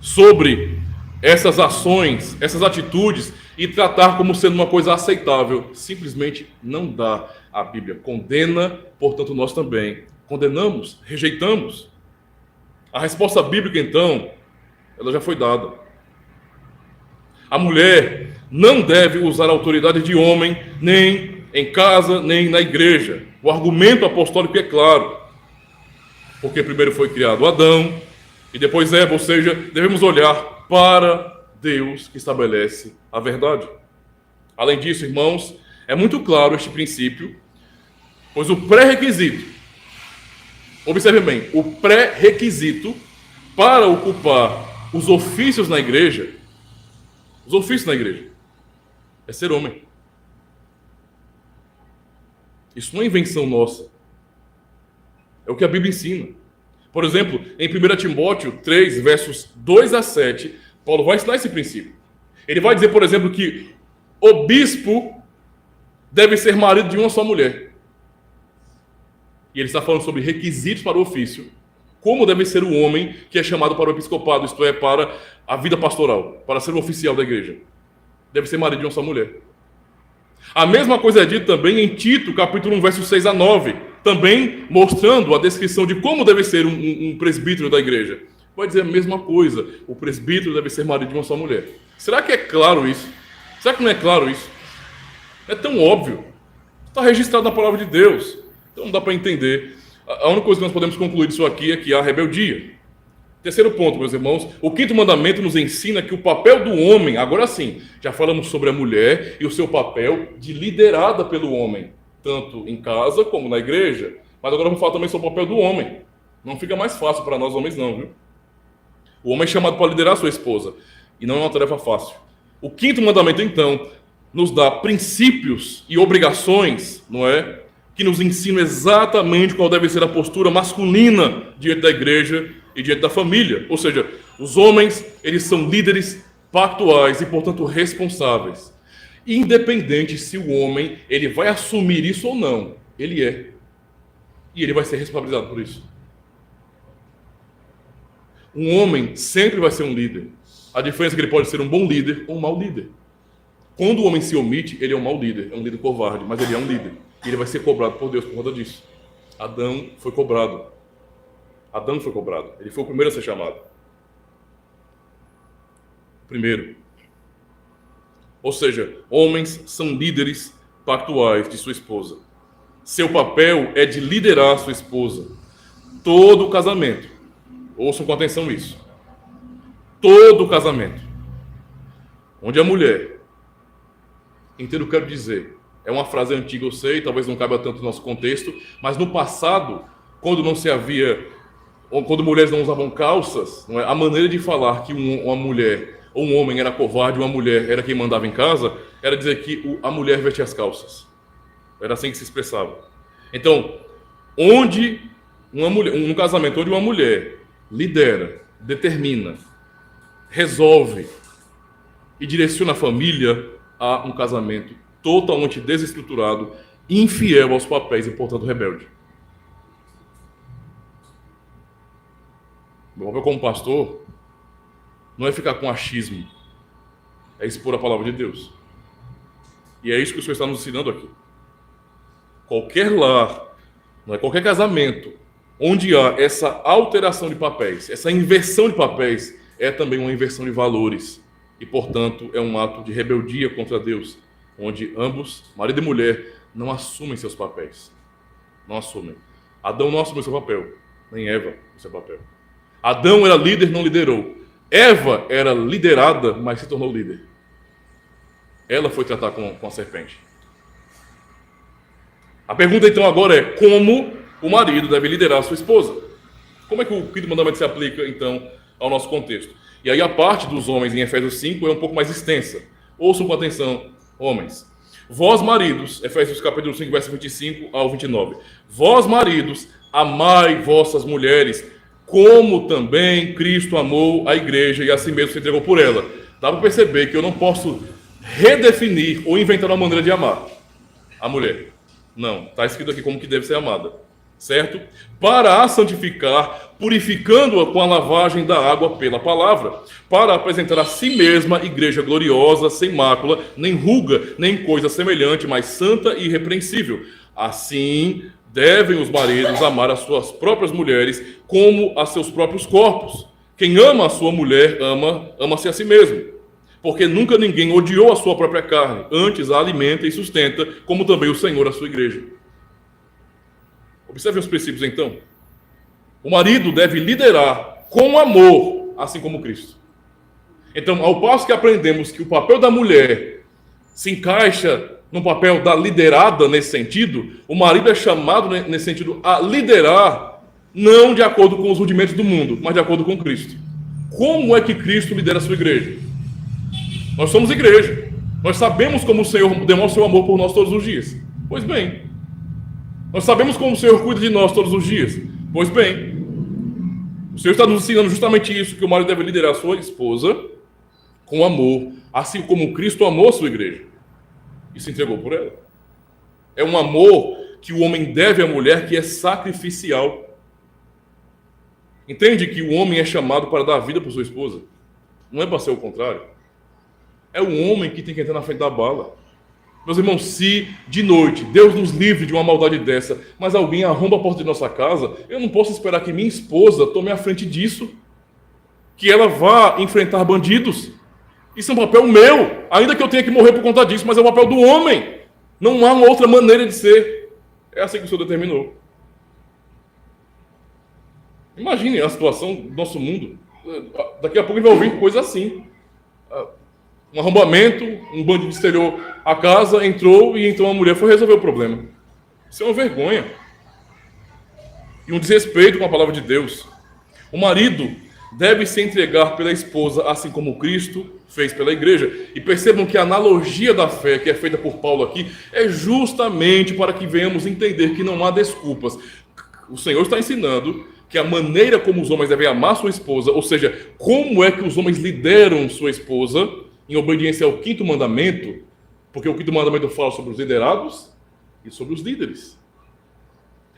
sobre essas ações, essas atitudes e tratar como sendo uma coisa aceitável. Simplesmente não dá. A Bíblia condena, portanto nós também condenamos, rejeitamos. A resposta bíblica, então, ela já foi dada. A mulher não deve usar a autoridade de homem, nem em casa, nem na igreja. O argumento apostólico é claro. Porque primeiro foi criado Adão, e depois Eva, ou seja, devemos olhar para Deus que estabelece a verdade. Além disso, irmãos, é muito claro este princípio, pois o pré-requisito, observe bem, o pré-requisito para ocupar os ofícios na igreja, é ser homem. Isso não é invenção nossa. É o que a Bíblia ensina. Por exemplo, em 1 Timóteo 3, versos 2 a 7, Paulo vai ensinar esse princípio. Ele vai dizer, por exemplo, que o bispo deve ser marido de uma só mulher. E ele está falando sobre requisitos para o ofício. Como deve ser o homem que é chamado para o episcopado, isto é, para a vida pastoral, para ser o oficial da igreja. Deve ser marido de uma só mulher. A mesma coisa é dita também em Tito, capítulo 1, versos 6 a 9, também mostrando a descrição de como deve ser um presbítero da igreja. Vai dizer a mesma coisa, o presbítero deve ser marido de uma só mulher. Será que é claro isso? Será que não é claro isso? É tão óbvio. Está registrado na palavra de Deus. Então não dá para entender. A única coisa que nós podemos concluir disso aqui é que há rebeldia. Terceiro ponto, meus irmãos, o quinto mandamento nos ensina que o papel do homem, agora sim, já falamos sobre a mulher e o seu papel de liderada pelo homem, tanto em casa como na igreja, mas agora vamos falar também sobre o papel do homem. Não fica mais fácil para nós homens não, viu? O homem é chamado para liderar sua esposa, e não é uma tarefa fácil. O quinto mandamento, então, nos dá princípios e obrigações, não é? Que nos ensinam exatamente qual deve ser a postura masculina diante da igreja e diante da família. Ou seja, os homens, eles são líderes pactuais e, portanto, responsáveis. Independente se o homem ele vai assumir isso ou não, ele é. E ele vai ser responsabilizado por isso. Um homem sempre vai ser um líder. A diferença é que ele pode ser um bom líder ou um mau líder. Quando o homem se omite, ele é um mau líder, é um líder covarde, mas ele é um líder. E ele vai ser cobrado por Deus por conta disso. Adão foi cobrado. Ele foi o primeiro a ser chamado. Primeiro. Ou seja, homens são líderes pactuais de sua esposa. Seu papel é de liderar sua esposa. Todo o casamento. Ouçam com atenção isso. Todo o casamento. Onde a mulher, inteiro quero dizer, é uma frase antiga, eu sei, talvez não caiba tanto no nosso contexto, mas no passado, quando mulheres não usavam calças, não é? A maneira de falar que uma mulher ou um homem era covarde, uma mulher era quem mandava em casa, era dizer que a mulher vestia as calças. Era assim que se expressava. Então, um casamento onde uma mulher lidera, determina, resolve e direciona a família, há um casamento totalmente desestruturado, infiel aos papéis e, portanto, rebelde. Meu papel como pastor não é ficar com achismo, é expor a palavra de Deus. E é isso que o Senhor está nos ensinando aqui. Qualquer lar, não é qualquer casamento, onde há essa alteração de papéis, essa inversão de papéis, é também uma inversão de valores. E, portanto, é um ato de rebeldia contra Deus, onde ambos, marido e mulher, não assumem seus papéis. Não assumem. Adão não assumiu seu papel, nem Eva o seu papel. Adão era líder, não liderou. Eva era liderada, mas se tornou líder. Ela foi tratar com a serpente. A pergunta então agora é como o marido deve liderar a sua esposa? Como é que o quinto mandamento se aplica então ao nosso contexto? E aí a parte dos homens em Efésios 5 é um pouco mais extensa. Ouçam com atenção, homens. Vós maridos, Efésios capítulo 5, verso 25 ao 29. Vós maridos, amai vossas mulheres, como também Cristo amou a igreja e a si mesmo se entregou por ela. Dá para perceber que eu não posso redefinir ou inventar uma maneira de amar a mulher. Não, está escrito aqui como que deve ser amada, certo? Para a santificar, purificando-a com a lavagem da água pela palavra, para apresentar a si mesma igreja gloriosa, sem mácula, nem ruga, nem coisa semelhante, mas santa e irrepreensível. Assim, devem os maridos amar as suas próprias mulheres como a seus próprios corpos. Quem ama a sua mulher, ama-se a si mesmo. Porque nunca ninguém odiou a sua própria carne, antes a alimenta e sustenta, como também o Senhor a sua igreja. Observe os princípios então. O marido deve liderar com amor, assim como Cristo. Então, ao passo que aprendemos que o papel da mulher se encaixa no papel da liderada nesse sentido, o marido é chamado nesse sentido a liderar, não de acordo com os rudimentos do mundo, mas de acordo com Cristo. Como é que Cristo lidera a sua igreja? Nós somos igreja. Nós sabemos como o Senhor demonstra seu amor por nós todos os dias. Pois bem. Nós sabemos como o Senhor cuida de nós todos os dias. Pois bem. O Senhor está nos ensinando justamente isso, que o marido deve liderar a sua esposa com amor, assim como Cristo amou a sua igreja e se entregou por ela. É um amor que o homem deve à mulher que é sacrificial. Entende que o homem é chamado para dar vida por sua esposa? Não é para ser o contrário. É o homem que tem que entrar na frente da bala. Meus irmãos, se de noite Deus nos livre de uma maldade dessa, mas alguém arromba a porta de nossa casa, eu não posso esperar que minha esposa tome a frente disso. Que ela vá enfrentar bandidos. Isso é um papel meu, ainda que eu tenha que morrer por conta disso, mas é o papel do homem. Não há uma outra maneira de ser. É assim que o Senhor determinou. Imagine a situação do nosso mundo. Daqui a pouco ele vai ouvir coisa assim. Um arrombamento, um bandido estelhou a casa, entrou e então a mulher foi resolver o problema. Isso é uma vergonha. E um desrespeito com a palavra de Deus. O marido deve se entregar pela esposa, assim como Cristo fez pela igreja. E percebam que a analogia da fé que é feita por Paulo aqui é justamente para que venhamos entender que não há desculpas. O Senhor está ensinando que a maneira como os homens devem amar sua esposa, ou seja, como é que os homens lideram sua esposa, em obediência ao quinto mandamento, porque o quinto mandamento fala sobre os liderados e sobre os líderes.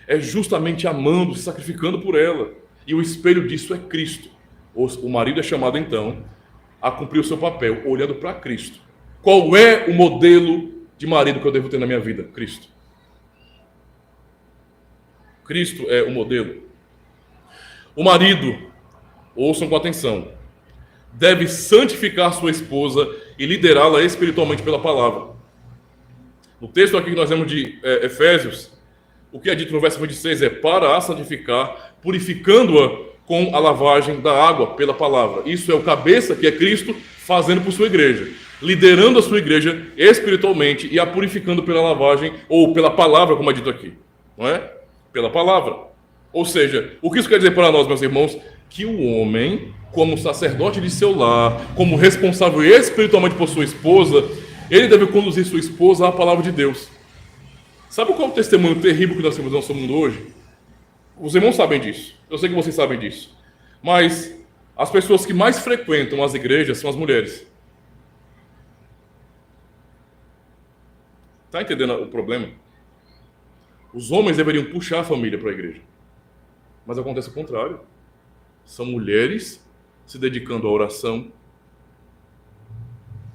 É justamente amando, se sacrificando por ela. E o espelho disso é Cristo. O marido é chamado, então, a cumprir o seu papel, olhando para Cristo. Qual é o modelo de marido que eu devo ter na minha vida? Cristo. Cristo é o modelo. O marido, ouçam com atenção, deve santificar sua esposa e liderá-la espiritualmente pela palavra. No texto aqui que nós vemos de Efésios, o que é dito no verso 26 é para a santificar, purificando-a com a lavagem da água pela palavra. Isso é o cabeça, que é Cristo, fazendo por sua igreja, liderando a sua igreja espiritualmente e a purificando pela lavagem, ou pela palavra, como é dito aqui, não é? Pela palavra. Ou seja, o que isso quer dizer para nós, meus irmãos? Que o homem, como sacerdote de seu lar, como responsável espiritualmente por sua esposa, ele deve conduzir sua esposa à palavra de Deus. Sabe qual é o testemunho terrível que nós temos no nosso mundo hoje? Os irmãos sabem disso. Eu sei que vocês sabem disso. Mas as pessoas que mais frequentam as igrejas são as mulheres. Está entendendo o problema? Os homens deveriam puxar a família para a igreja. Mas acontece o contrário. São mulheres se dedicando à oração.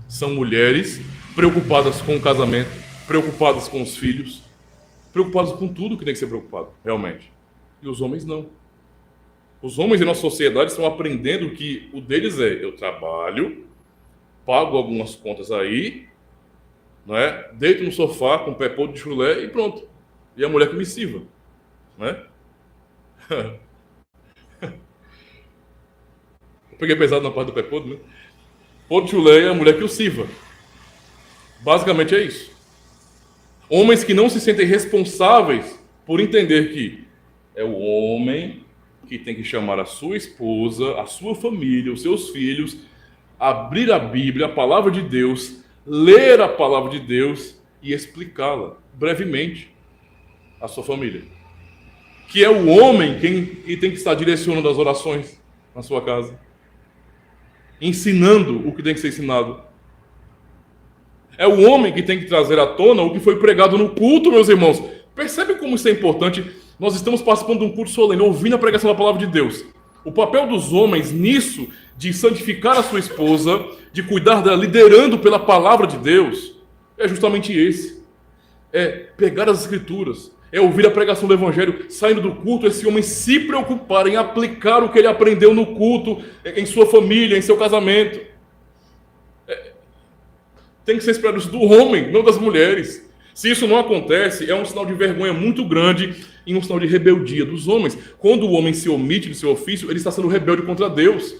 São mulheres preocupadas com o casamento, preocupadas com os filhos, preocupadas com tudo que tem que ser preocupado, realmente. E os homens não. Os homens em nossa sociedade estão aprendendo que o deles é: eu trabalho, pago algumas contas aí, não é? Deito no sofá com o pé podre de chulé e pronto. E a mulher que me sirva, não é? Eu peguei pesado na parte do pé podre, né? Podre de chulé e a mulher que o sirva. Basicamente é isso. Homens que não se sentem responsáveis por entender que é o homem que tem que chamar a sua esposa, a sua família, os seus filhos, abrir a Bíblia, a palavra de Deus, ler a palavra de Deus e explicá-la brevemente à sua família. Que é o homem quem tem que estar direcionando as orações na sua casa, ensinando o que tem que ser ensinado. É o homem que tem que trazer à tona o que foi pregado no culto, meus irmãos. Percebe como isso é importante? Nós estamos participando de um culto solene, ouvindo a pregação da palavra de Deus. O papel dos homens nisso, de santificar a sua esposa, de cuidar dela, liderando pela palavra de Deus, é justamente esse. É pegar as escrituras, é ouvir a pregação do evangelho, saindo do culto, esse homem se preocupar em aplicar o que ele aprendeu no culto, em sua família, em seu casamento. Tem que ser esperado isso do homem, não das mulheres. Se isso não acontece, é um sinal de vergonha muito grande e um sinal de rebeldia dos homens. Quando o homem se omite do seu ofício, ele está sendo rebelde contra Deus.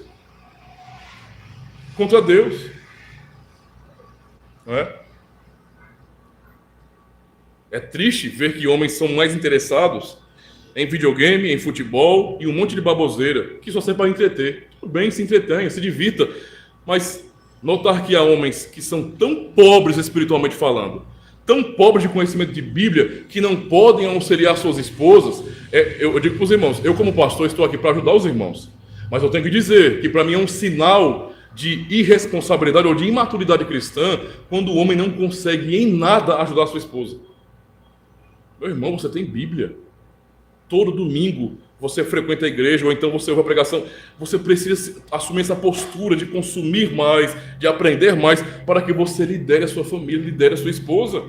Contra Deus. Não é? É triste ver que homens são mais interessados em videogame, em futebol e um monte de baboseira, que só serve para entreter. Tudo bem, se entretenha, se divirta, mas notar que há homens que são tão pobres espiritualmente falando, tão pobres de conhecimento de Bíblia, que não podem auxiliar suas esposas. Eu digo para os irmãos, eu como pastor estou aqui para ajudar os irmãos, mas eu tenho que dizer que para mim é um sinal de irresponsabilidade ou de imaturidade cristã quando o homem não consegue em nada ajudar a sua esposa. Meu irmão, você tem Bíblia. Todo domingo você frequenta a igreja, ou então você ouve a pregação. Você precisa assumir essa postura de consumir mais, de aprender mais, para que você lidere a sua família, lidere a sua esposa.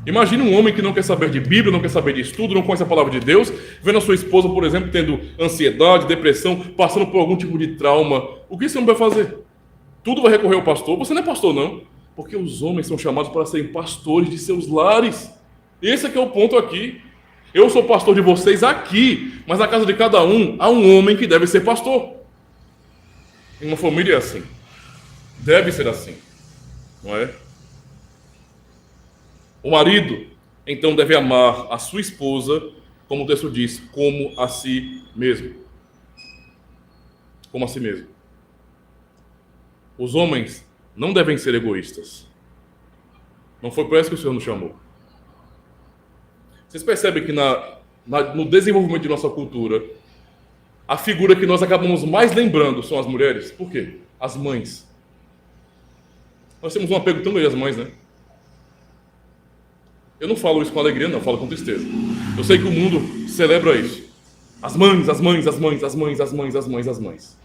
Imagine um homem que não quer saber de Bíblia, não quer saber de estudo, não conhece a palavra de Deus, vendo a sua esposa, por exemplo, tendo ansiedade, depressão, passando por algum tipo de trauma. O que esse homem vai fazer? Tudo vai recorrer ao pastor? Você não é pastor, não. Porque os homens são chamados para serem pastores de seus lares. Esse é que é o ponto aqui. Eu sou pastor de vocês aqui, mas na casa de cada um há um homem que deve ser pastor. Em uma família é assim. Deve ser assim. Não é? O marido, então, deve amar a sua esposa, como o texto diz, como a si mesmo. Como a si mesmo. Os homens não devem ser egoístas. Não foi por isso que o Senhor nos chamou. Vocês percebem que no desenvolvimento de nossa cultura, a figura que nós acabamos mais lembrando são as mulheres? Por quê? As mães. Nós temos um apego tão grande às mães, né? Eu não falo isso com alegria, não, eu falo com tristeza. Eu sei que o mundo celebra isso. As mães, as mães, as mães, as mães, as mães, as mães, as mães.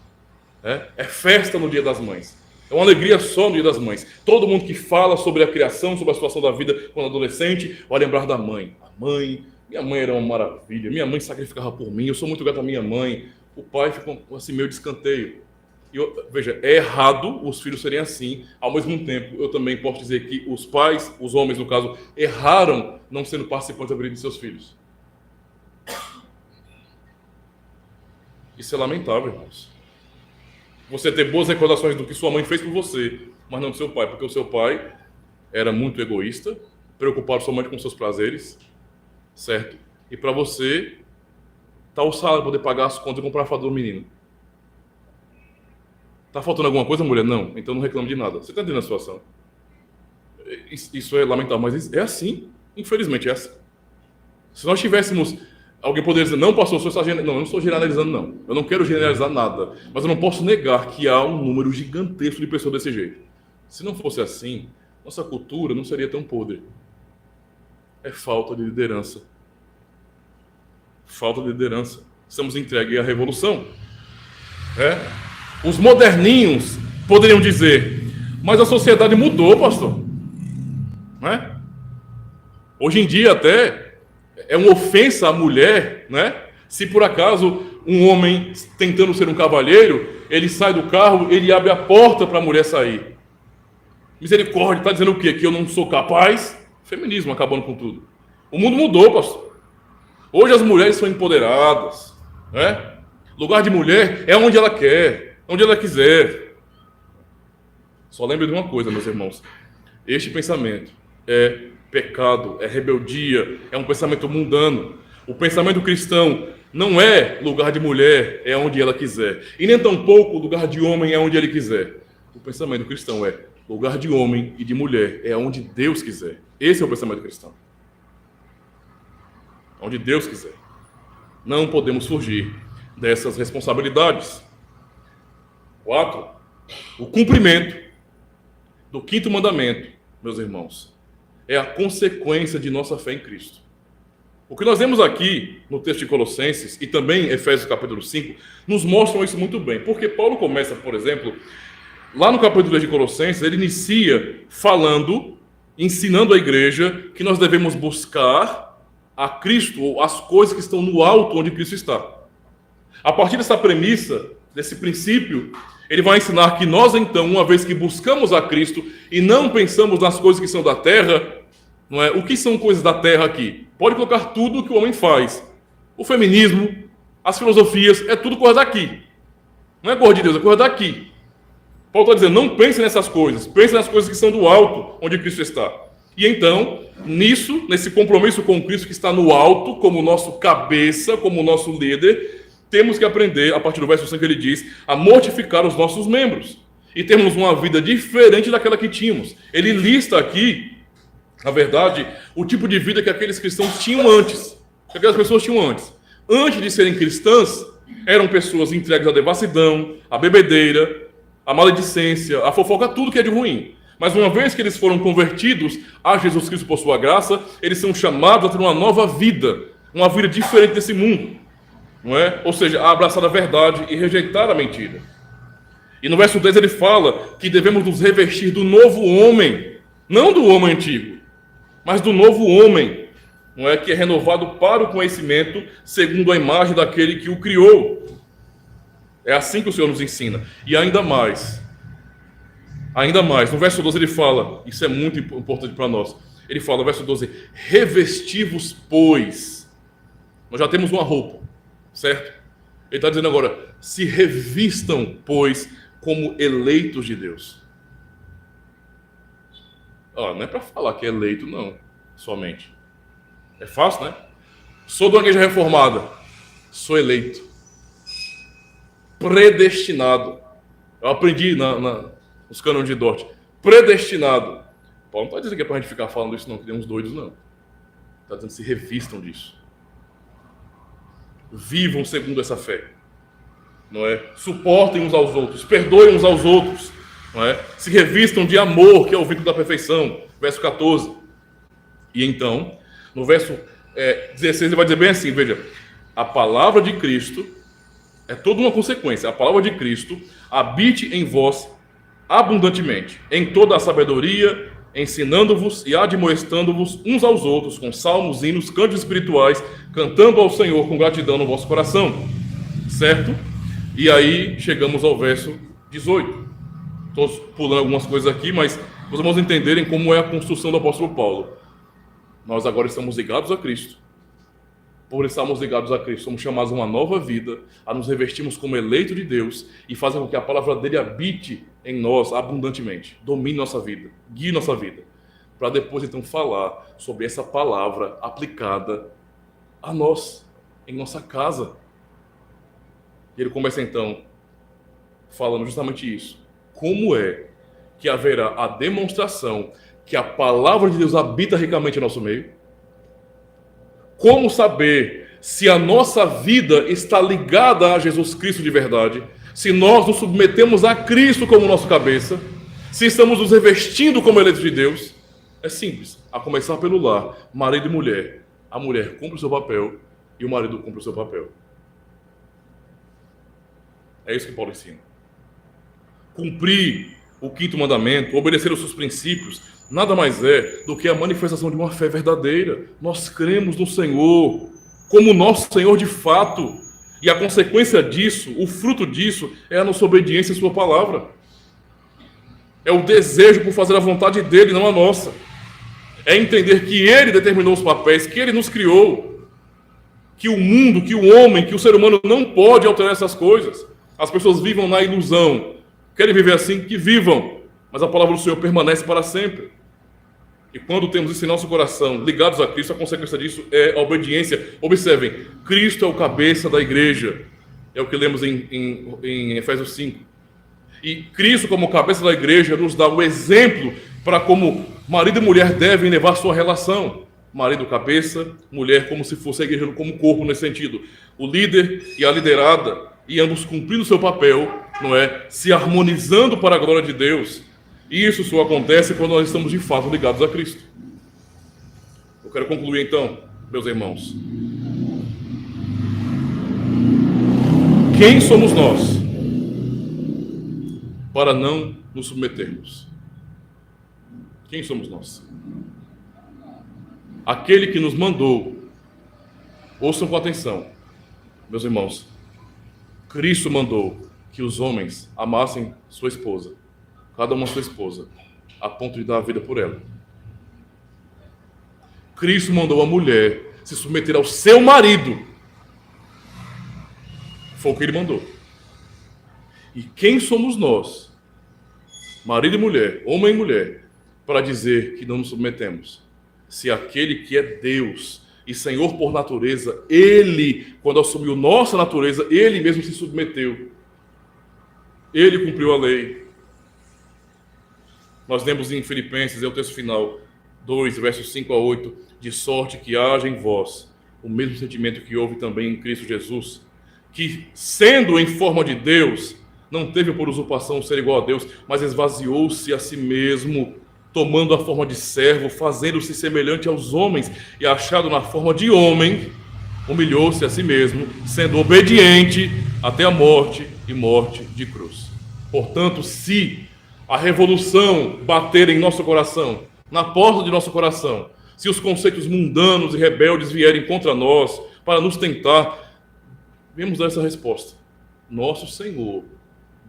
É festa no Dia das Mães. É uma alegria só no Dia das Mães. Todo mundo que fala sobre a criação, sobre a situação da vida quando adolescente, vai lembrar da mãe. A mãe, minha mãe era uma maravilha, minha mãe sacrificava por mim, eu sou muito grato à minha mãe. O pai ficou assim meio de escanteio. Veja, é errado os filhos serem assim. Ao mesmo tempo, eu também posso dizer que os pais, os homens no caso, erraram não sendo participantes da vida de seus filhos. Isso é lamentável, irmãos. Você ter boas recordações do que sua mãe fez por você, mas não do seu pai, porque o seu pai era muito egoísta, preocupado somente com seus prazeres, certo? E para você, tá o salário para poder pagar as contas e comprar a fralda do menino. Tá faltando alguma coisa, mulher? Não. Então não reclame de nada. Você está entendendo a situação? Isso é lamentável, mas é assim. Infelizmente é assim. Se nós tivéssemos... Alguém poderia dizer, não, pastor, o senhor está... Não, eu não estou generalizando, não. Eu não quero generalizar nada. Mas eu não posso negar que há um número gigantesco de pessoas desse jeito. Se não fosse assim, nossa cultura não seria tão podre. É falta de liderança. Falta de liderança. Estamos entregues à revolução. Os moderninhos poderiam dizer, mas a sociedade mudou, pastor. Não é? Hoje em dia até é uma ofensa à mulher, né? Se por acaso um homem tentando ser um cavalheiro, ele sai do carro, ele abre a porta para a mulher sair. Misericórdia, está dizendo o quê? Que eu não sou capaz? Feminismo acabando com tudo. O mundo mudou, pastor. Hoje as mulheres são empoderadas, né? Lugar de mulher é onde ela quer, onde ela quiser. Só lembre de uma coisa, meus irmãos. Este pensamento é pecado, é rebeldia, é um pensamento mundano. O pensamento cristão não é lugar de mulher, é onde ela quiser. E nem tampouco lugar de homem é onde ele quiser. O pensamento cristão é lugar de homem e de mulher, é onde Deus quiser. Esse é o pensamento cristão. Onde Deus quiser. Não podemos fugir dessas responsabilidades. 4. O cumprimento do 5º mandamento, meus irmãos, é a consequência de nossa fé em Cristo. O que nós vemos aqui no texto de Colossenses e também em Efésios capítulo 5 nos mostram isso muito bem. Porque Paulo começa, por exemplo, lá no capítulo 2 de Colossenses, ele inicia falando, ensinando a igreja que nós devemos buscar a Cristo, ou as coisas que estão no alto onde Cristo está. A partir dessa premissa, desse princípio, ele vai ensinar que nós, então, uma vez que buscamos a Cristo e não pensamos nas coisas que são da terra, não é? O que são coisas da terra aqui? Pode colocar tudo o que o homem faz. O feminismo, as filosofias, é tudo coisa daqui. Não é coisa de Deus, é coisa daqui. Paulo está dizendo, não pense nessas coisas, pense nas coisas que são do alto, onde Cristo está. E então, nisso, nesse compromisso com Cristo que está no alto, como nosso cabeça, como nosso líder, temos que aprender, a partir do verso 5 que ele diz, a mortificar os nossos membros. E termos uma vida diferente daquela que tínhamos. Ele lista aqui, na verdade, o tipo de vida que aqueles cristãos tinham antes. Que aquelas pessoas tinham antes. Antes de serem cristãs, eram pessoas entregues à devassidão, à bebedeira, à maledicência, à fofoca, tudo que é de ruim. Mas uma vez que eles foram convertidos a Jesus Cristo por sua graça, eles são chamados a ter uma nova vida, uma vida diferente desse mundo. Não é? Ou seja, a abraçar a verdade e rejeitar a mentira. E no verso 10 ele fala que devemos nos revestir do novo homem, não do homem antigo, mas do novo homem, não é? Que é renovado para o conhecimento segundo a imagem daquele que o criou. É assim que o Senhor nos ensina. E ainda mais, no verso 12 ele fala, isso é muito importante para nós, ele fala, no verso 12, revesti-vos, pois. Nós já temos uma roupa, certo? Ele está dizendo agora, se revistam, pois, como eleitos de Deus. Não é para falar que é eleito, não, somente. É fácil, né? Sou de uma igreja reformada, sou eleito. Predestinado. Eu aprendi nos cânones de Dort. Predestinado. Paulo não está dizendo que é para a gente ficar falando isso, não, que tem uns doidos, não. Está dizendo que se revistam disso. Vivam segundo essa fé. Não é? Suportem uns aos outros, perdoem uns aos outros. Não é? Se revistam de amor, que é o vínculo da perfeição. Verso 14. E então, no verso 16, ele vai dizer bem assim, veja. A palavra de Cristo é toda uma consequência. A palavra de Cristo habite em vós abundantemente, em toda a sabedoria, ensinando-vos e admoestando-vos uns aos outros com salmos, hinos, cânticos espirituais, cantando ao Senhor com gratidão no vosso coração. Certo? E aí chegamos ao verso 18. Estou pulando algumas coisas aqui, mas vocês vão entenderem como é a construção do apóstolo Paulo. Nós agora estamos ligados a Cristo. Por estarmos ligados a Cristo, somos chamados a uma nova vida, a nos revestirmos como eleito de Deus e fazer com que a palavra dele habite em nós abundantemente, domine nossa vida, guie nossa vida, para depois então falar sobre essa palavra aplicada a nós, em nossa casa. E ele começa então falando justamente isso. Como é que haverá a demonstração que a palavra de Deus habita ricamente em nosso meio? Como saber se a nossa vida está ligada a Jesus Cristo de verdade? Se nós nos submetemos a Cristo como nosso cabeça? Se estamos nos revestindo como eleitos de Deus? É simples, a começar pelo lar, marido e mulher. A mulher cumpre o seu papel e o marido cumpre o seu papel. É isso que Paulo ensina. Cumprir o 5º mandamento, obedecer aos seus princípios, nada mais é do que a manifestação de uma fé verdadeira. Nós cremos no Senhor como nosso Senhor de fato. E a consequência disso, o fruto disso, é a nossa obediência à sua palavra. É o desejo por fazer a vontade dele, não a nossa. É entender que ele determinou os papéis, que ele nos criou. Que o mundo, que o homem, que o ser humano não pode alterar essas coisas. As pessoas vivam na ilusão. Querem viver assim? Que vivam. Mas a palavra do Senhor permanece para sempre. E quando temos isso em nosso coração, ligados a Cristo, a consequência disso é a obediência. Observem, Cristo é o cabeça da igreja. É o que lemos em Efésios 5. E Cristo, como cabeça da igreja, nos dá o exemplo para como marido e mulher devem levar sua relação. Marido cabeça, mulher como se fosse a igreja como corpo nesse sentido. O líder e a liderada, e ambos cumprindo seu papel, não é? Se harmonizando para a glória de Deus. E isso só acontece quando nós estamos de fato ligados a Cristo. Eu quero concluir então, meus irmãos. Quem somos nós para não nos submetermos? Quem somos nós? Aquele que nos mandou. Ouçam com atenção, meus irmãos. Cristo mandou que os homens amassem sua esposa, cada uma sua esposa, a ponto de dar a vida por ela. Cristo mandou a mulher se submeter ao seu marido. Foi o que ele mandou. E quem somos nós, marido e mulher, homem e mulher, para dizer que não nos submetemos? Se aquele que é Deus e Senhor por natureza, Ele, quando assumiu nossa natureza, Ele mesmo se submeteu. Ele cumpriu a lei. Nós lemos em Filipenses, é o texto final, 2, versos 5 a 8, de sorte que haja em vós o mesmo sentimento que houve também em Cristo Jesus, que, sendo em forma de Deus, não teve por usurpação ser igual a Deus, mas esvaziou-se a si mesmo, tomando a forma de servo, fazendo-se semelhante aos homens, e achado na forma de homem, humilhou-se a si mesmo, sendo obediente até a morte e morte de cruz. Portanto, se a revolução bater em nosso coração, na porta de nosso coração, se os conceitos mundanos e rebeldes vierem contra nós para nos tentar, vamos dar essa resposta. Nosso Senhor,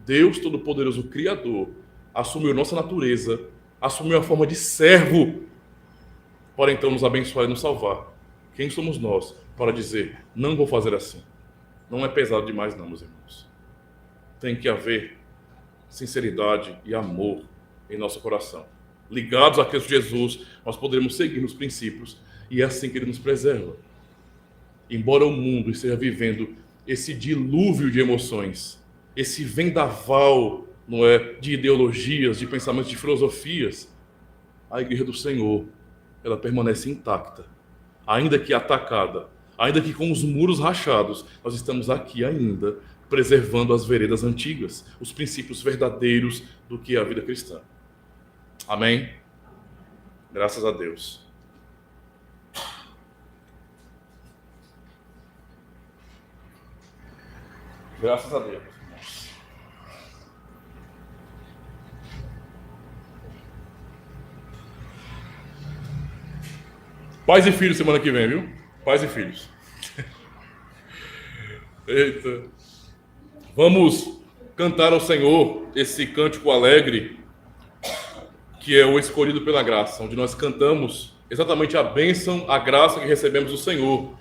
Deus Todo-Poderoso, Criador, assumiu nossa natureza, assumiu a forma de servo, para então nos abençoar e nos salvar. Quem somos nós para dizer, não vou fazer assim? Não é pesado demais não, meus irmãos. Tem que haver sinceridade e amor em nosso coração. Ligados a Cristo Jesus, nós poderemos seguir nos princípios, e é assim que Ele nos preserva. Embora o mundo esteja vivendo esse dilúvio de emoções, esse vendaval, não é, de ideologias, de pensamentos, de filosofias, a Igreja do Senhor, ela permanece intacta, ainda que atacada, ainda que com os muros rachados, nós estamos aqui ainda, preservando as veredas antigas, os princípios verdadeiros do que é a vida cristã. Amém? Graças a Deus. Graças a Deus. Pais e filhos semana que vem, viu? Pais e filhos. Eita. Vamos cantar ao Senhor esse cântico alegre, que é o escolhido pela graça, onde nós cantamos exatamente a bênção, a graça que recebemos do Senhor,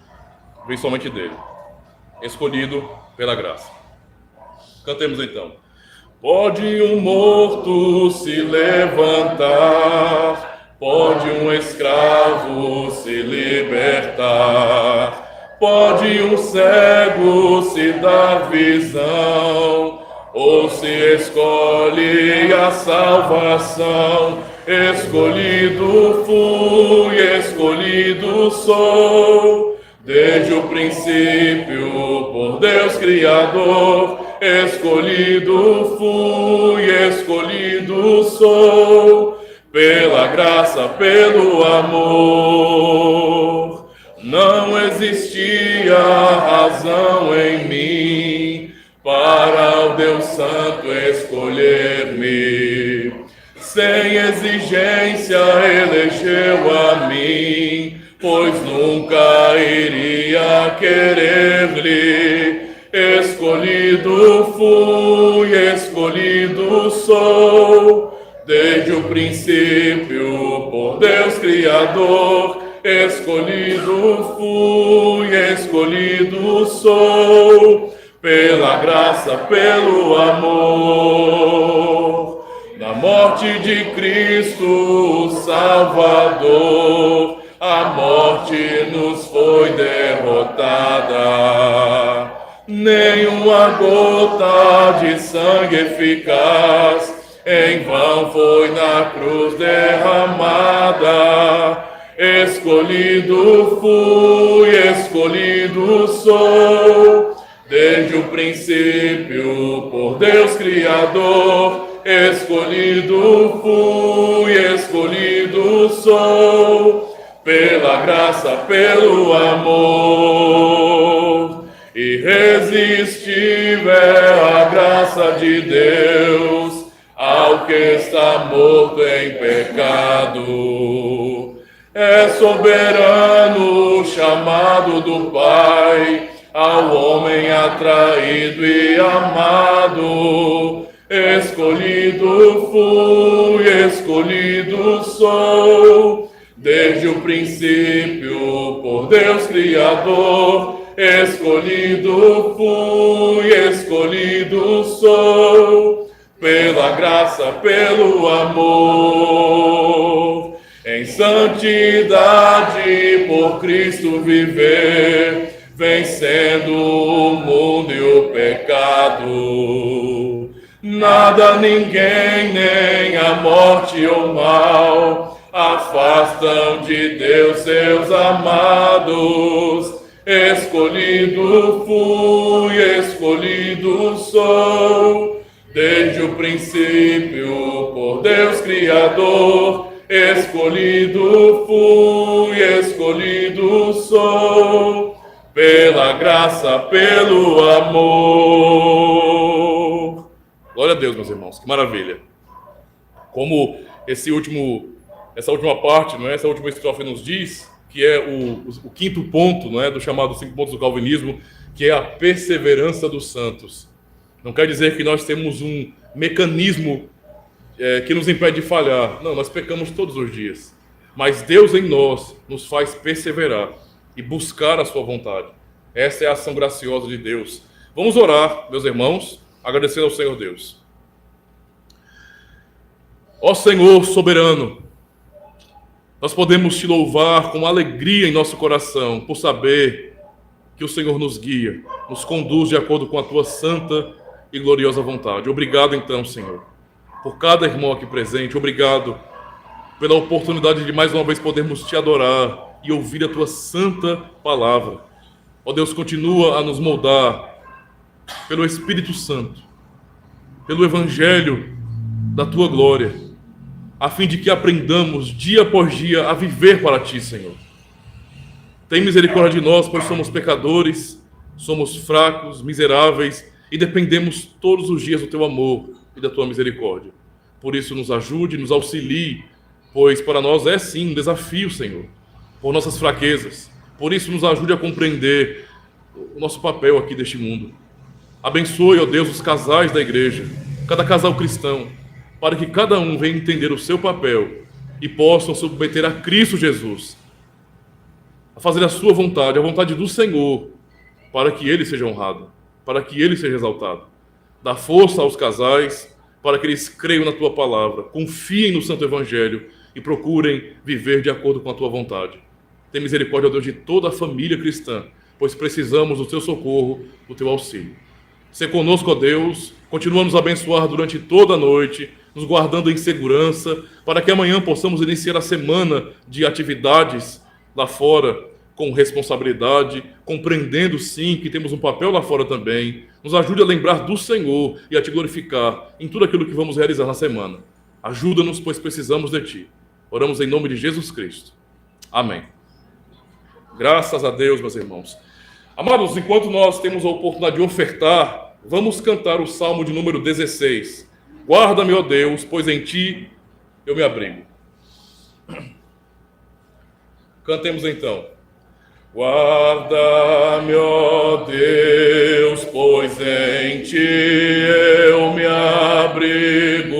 vem somente dele. Escolhido pela graça. Cantemos então. Pode um morto se levantar, pode um escravo se libertar, pode um cego se dar visão, ou se escolhe a salvação. Escolhido fui, escolhido sou, desde o princípio por Deus Criador. Escolhido fui, escolhido sou, pela graça, pelo amor. Não existia razão em mim para o Deus Santo escolher-me. Sem exigência elegeu a mim, pois nunca iria querer-lhe. Escolhido fui, escolhido sou, desde o princípio por Deus Criador. Escolhido fui, escolhido sou, pela graça, pelo amor. Na morte de Cristo Salvador, a morte nos foi derrotada. Nenhuma gota de sangue eficaz em vão foi na cruz derramada. Escolhido fui, escolhido sou, desde o princípio por Deus Criador. Escolhido fui, escolhido sou, pela graça, pelo amor. Irresistível é a graça de Deus ao que está morto em pecado. É soberano o chamado do Pai ao homem atraído e amado. Escolhido fui, escolhido sou, desde o princípio por Deus Criador. Escolhido fui, escolhido sou, pela graça, pelo amor. Em santidade por Cristo viver, vencendo o mundo e o pecado. Nada, ninguém, nem a morte ou mal afastam de Deus seus amados. Escolhido fui, escolhido sou, desde o princípio por Deus Criador. Escolhido fui, escolhido sou, pela graça, pelo amor. Glória a Deus, meus irmãos, que maravilha. Como essa última parte, não é? Essa última estrofe nos diz, que é o quinto ponto, não é? Do chamado 5 pontos do calvinismo, que é a perseverança dos santos. Não quer dizer que nós temos um mecanismo que nos impede de falhar. Não, nós pecamos todos os dias. Mas Deus em nós nos faz perseverar e buscar a sua vontade. Essa é a ação graciosa de Deus. Vamos orar, meus irmãos, agradecendo ao Senhor Deus. Ó Senhor soberano, nós podemos te louvar com alegria em nosso coração, por saber que o Senhor nos guia, nos conduz de acordo com a tua santa e gloriosa vontade. Obrigado então, Senhor, por cada irmão aqui presente. Obrigado pela oportunidade de mais uma vez podermos te adorar e ouvir a tua santa palavra. Ó Deus, continua a nos moldar pelo Espírito Santo, pelo Evangelho da tua glória, a fim de que aprendamos dia após dia a viver para ti, Senhor. Tem misericórdia de nós, pois somos pecadores, somos fracos, miseráveis e dependemos todos os dias do teu amor e da tua misericórdia. Por isso nos ajude, nos auxilie, pois para nós é sim um desafio, Senhor, por nossas fraquezas. Por isso nos ajude a compreender o nosso papel aqui deste mundo. Abençoe, ó Deus, os casais da igreja, cada casal cristão, para que cada um venha entender o seu papel e possam submeter a Cristo Jesus, a fazer a sua vontade, a vontade do Senhor, para que Ele seja honrado, para que Ele seja exaltado. Dá força aos casais, para que eles creiam na Tua palavra, confiem no Santo Evangelho e procurem viver de acordo com a Tua vontade. Tem misericórdia, ó Deus, de toda a família cristã, pois precisamos do Teu socorro, do Teu auxílio. Sê conosco, ó Deus, continua a nos abençoar durante toda a noite, nos guardando em segurança, para que amanhã possamos iniciar a semana de atividades lá fora com responsabilidade, compreendendo sim que temos um papel lá fora também. Nos ajude a lembrar do Senhor e a te glorificar em tudo aquilo que vamos realizar na semana. Ajuda-nos, pois precisamos de ti. Oramos em nome de Jesus Cristo. Amém. Graças a Deus, meus irmãos. Amados, enquanto nós temos a oportunidade de ofertar, vamos cantar o Salmo de número 16. Guarda-me, ó Deus, pois em ti eu me abrigo. Cantemos então. Guarda-me, ó Deus, pois em ti eu me abrigo.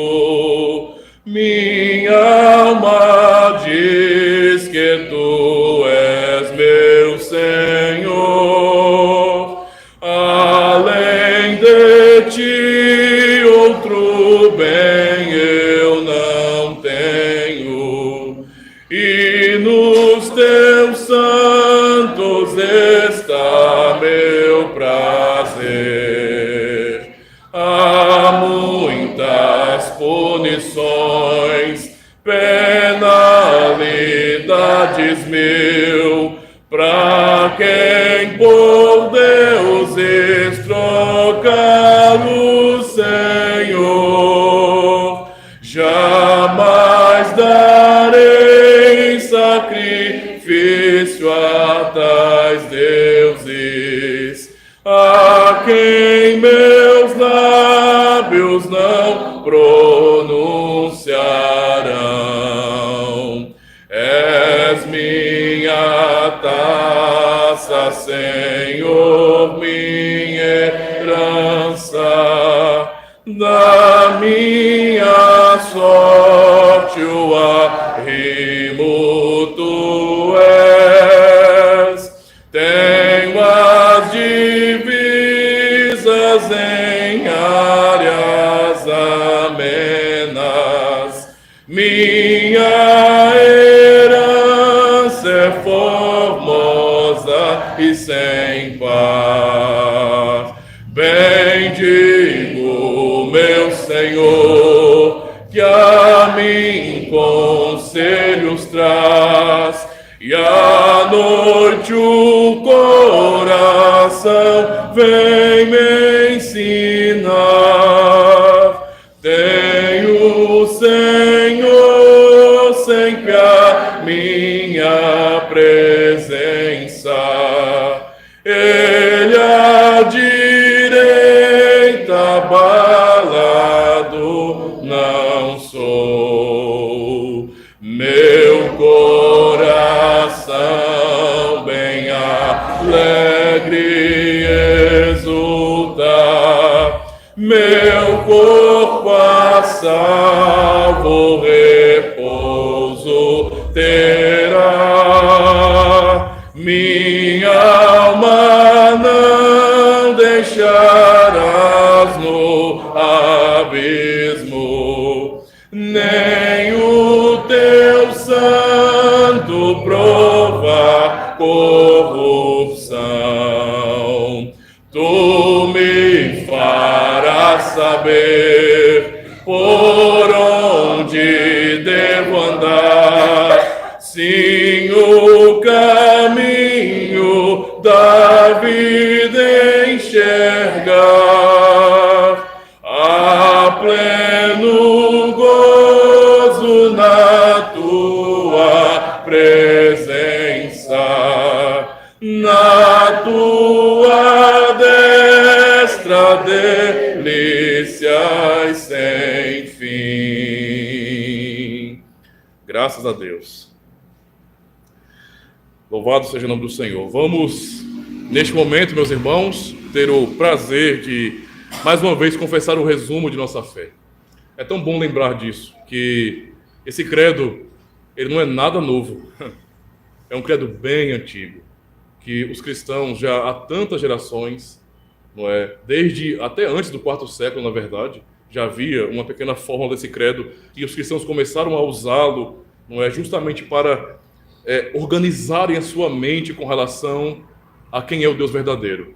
Minha alma diz que tu és meu Senhor. Além de ti outro bem eu seu prazer. Há muitas punições, penalidades mil, pra quem por Deus trocar o Senhor. Jamais darei sacrifício a tais deuses, a quem meus lábios não pronunciarão. És minha taça, Senhor, minha herança, da minha sorte o arrimo tu és. Tenho as divisas em áreas amenas, minha herança é formosa e sem par. Bendigo meu Senhor, que a mim conselhos traz, e à noite o coração vem me ensinar. Tenho, Senhor, sempre a minha presença, Ele à direita abalado não sou. Meu coração bem alegre exulta, meu corpo a salvo repouso terá. Minha alma não deixarás no abismo, nem o teu santo provar corrupção. Tu me farás saber por onde devo andar, sim, o caminho da vida enxergar, a pleno gozo na tua presença, na tua destra delícias sem fim. Graças a Deus. Louvado seja o nome do Senhor. Vamos, neste momento, meus irmãos, ter o prazer de, mais uma vez, confessar o resumo de nossa fé. É tão bom lembrar disso, que esse credo, ele não é nada novo. É um credo bem antigo, que os cristãos já há tantas gerações, não é? Desde até antes do quarto século, na verdade, já havia uma pequena fórmula desse credo, e os cristãos começaram a usá-lo, não é, justamente para organizarem a sua mente com relação a quem é o Deus verdadeiro.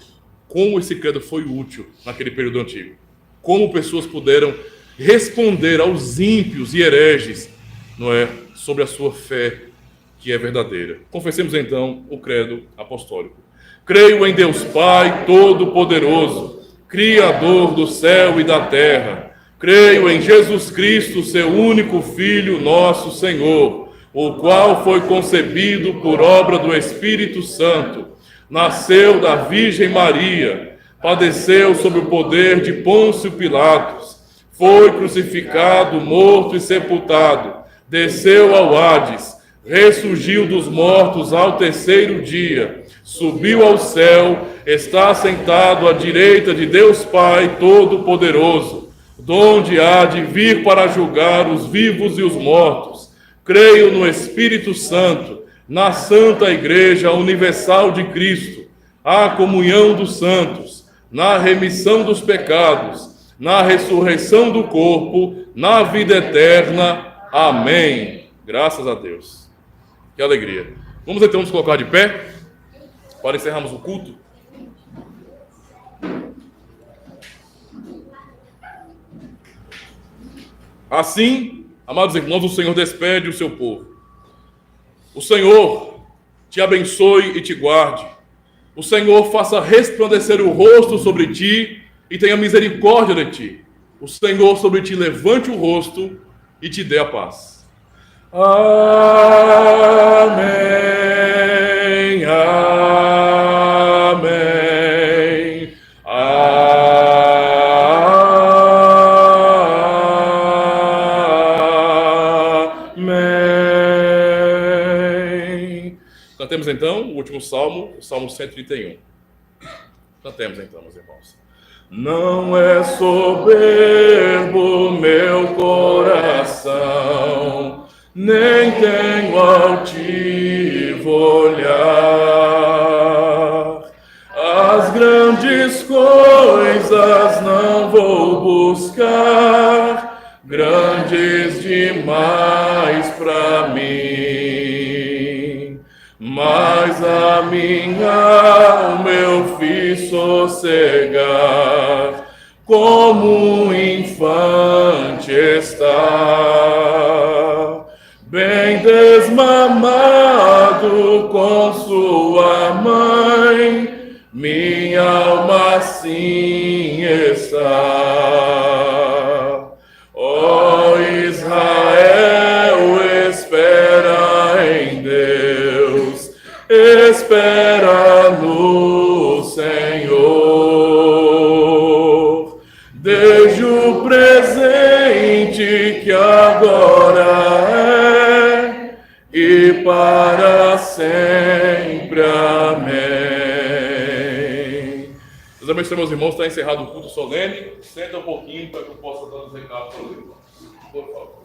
Como esse credo foi útil naquele período antigo. Como pessoas puderam responder aos ímpios e hereges, não é, sobre a sua fé que é verdadeira. Confessemos então o credo apostólico. Creio em Deus Pai Todo-Poderoso, Criador do céu e da terra. Creio em Jesus Cristo, seu único Filho, nosso Senhor, o qual foi concebido por obra do Espírito Santo, nasceu da Virgem Maria, padeceu sob o poder de Pôncio Pilatos, foi crucificado, morto e sepultado, desceu ao Hades, ressurgiu dos mortos ao terceiro dia, subiu ao céu, está sentado à direita de Deus Pai Todo-Poderoso, donde há de vir para julgar os vivos e os mortos. Creio no Espírito Santo, na Santa Igreja Universal de Cristo, a comunhão dos santos, na remissão dos pecados, na ressurreição do corpo, na vida eterna. Amém. Graças a Deus. Que alegria. Vamos então nos colocar de pé para encerrarmos o culto. Assim, amados irmãos, o Senhor despede o seu povo. O Senhor te abençoe e te guarde. O Senhor faça resplandecer o rosto sobre ti e tenha misericórdia de ti. O Senhor sobre ti levante o rosto e te dê a paz. Amém. Amém. Amém. Cantemos então o último salmo, o Salmo 131. Cantemos então, meus irmãos. Não é soberbo meu coração, nem tenho altivo olhar. As grandes coisas não vou buscar, grandes demais para mim. Mas a minha alma eu fiz sossegar, como um infante está, bem desmamado com sua mãe, minha alma assim está. Ó Israel, espera em Deus, espera no Senhor, desde o presente que agora é e para sempre. Amém. Deus abençoe, meus irmãos. Está encerrado o culto solene. Senta um pouquinho para que eu possa dar os recados para os irmãos. Por favor.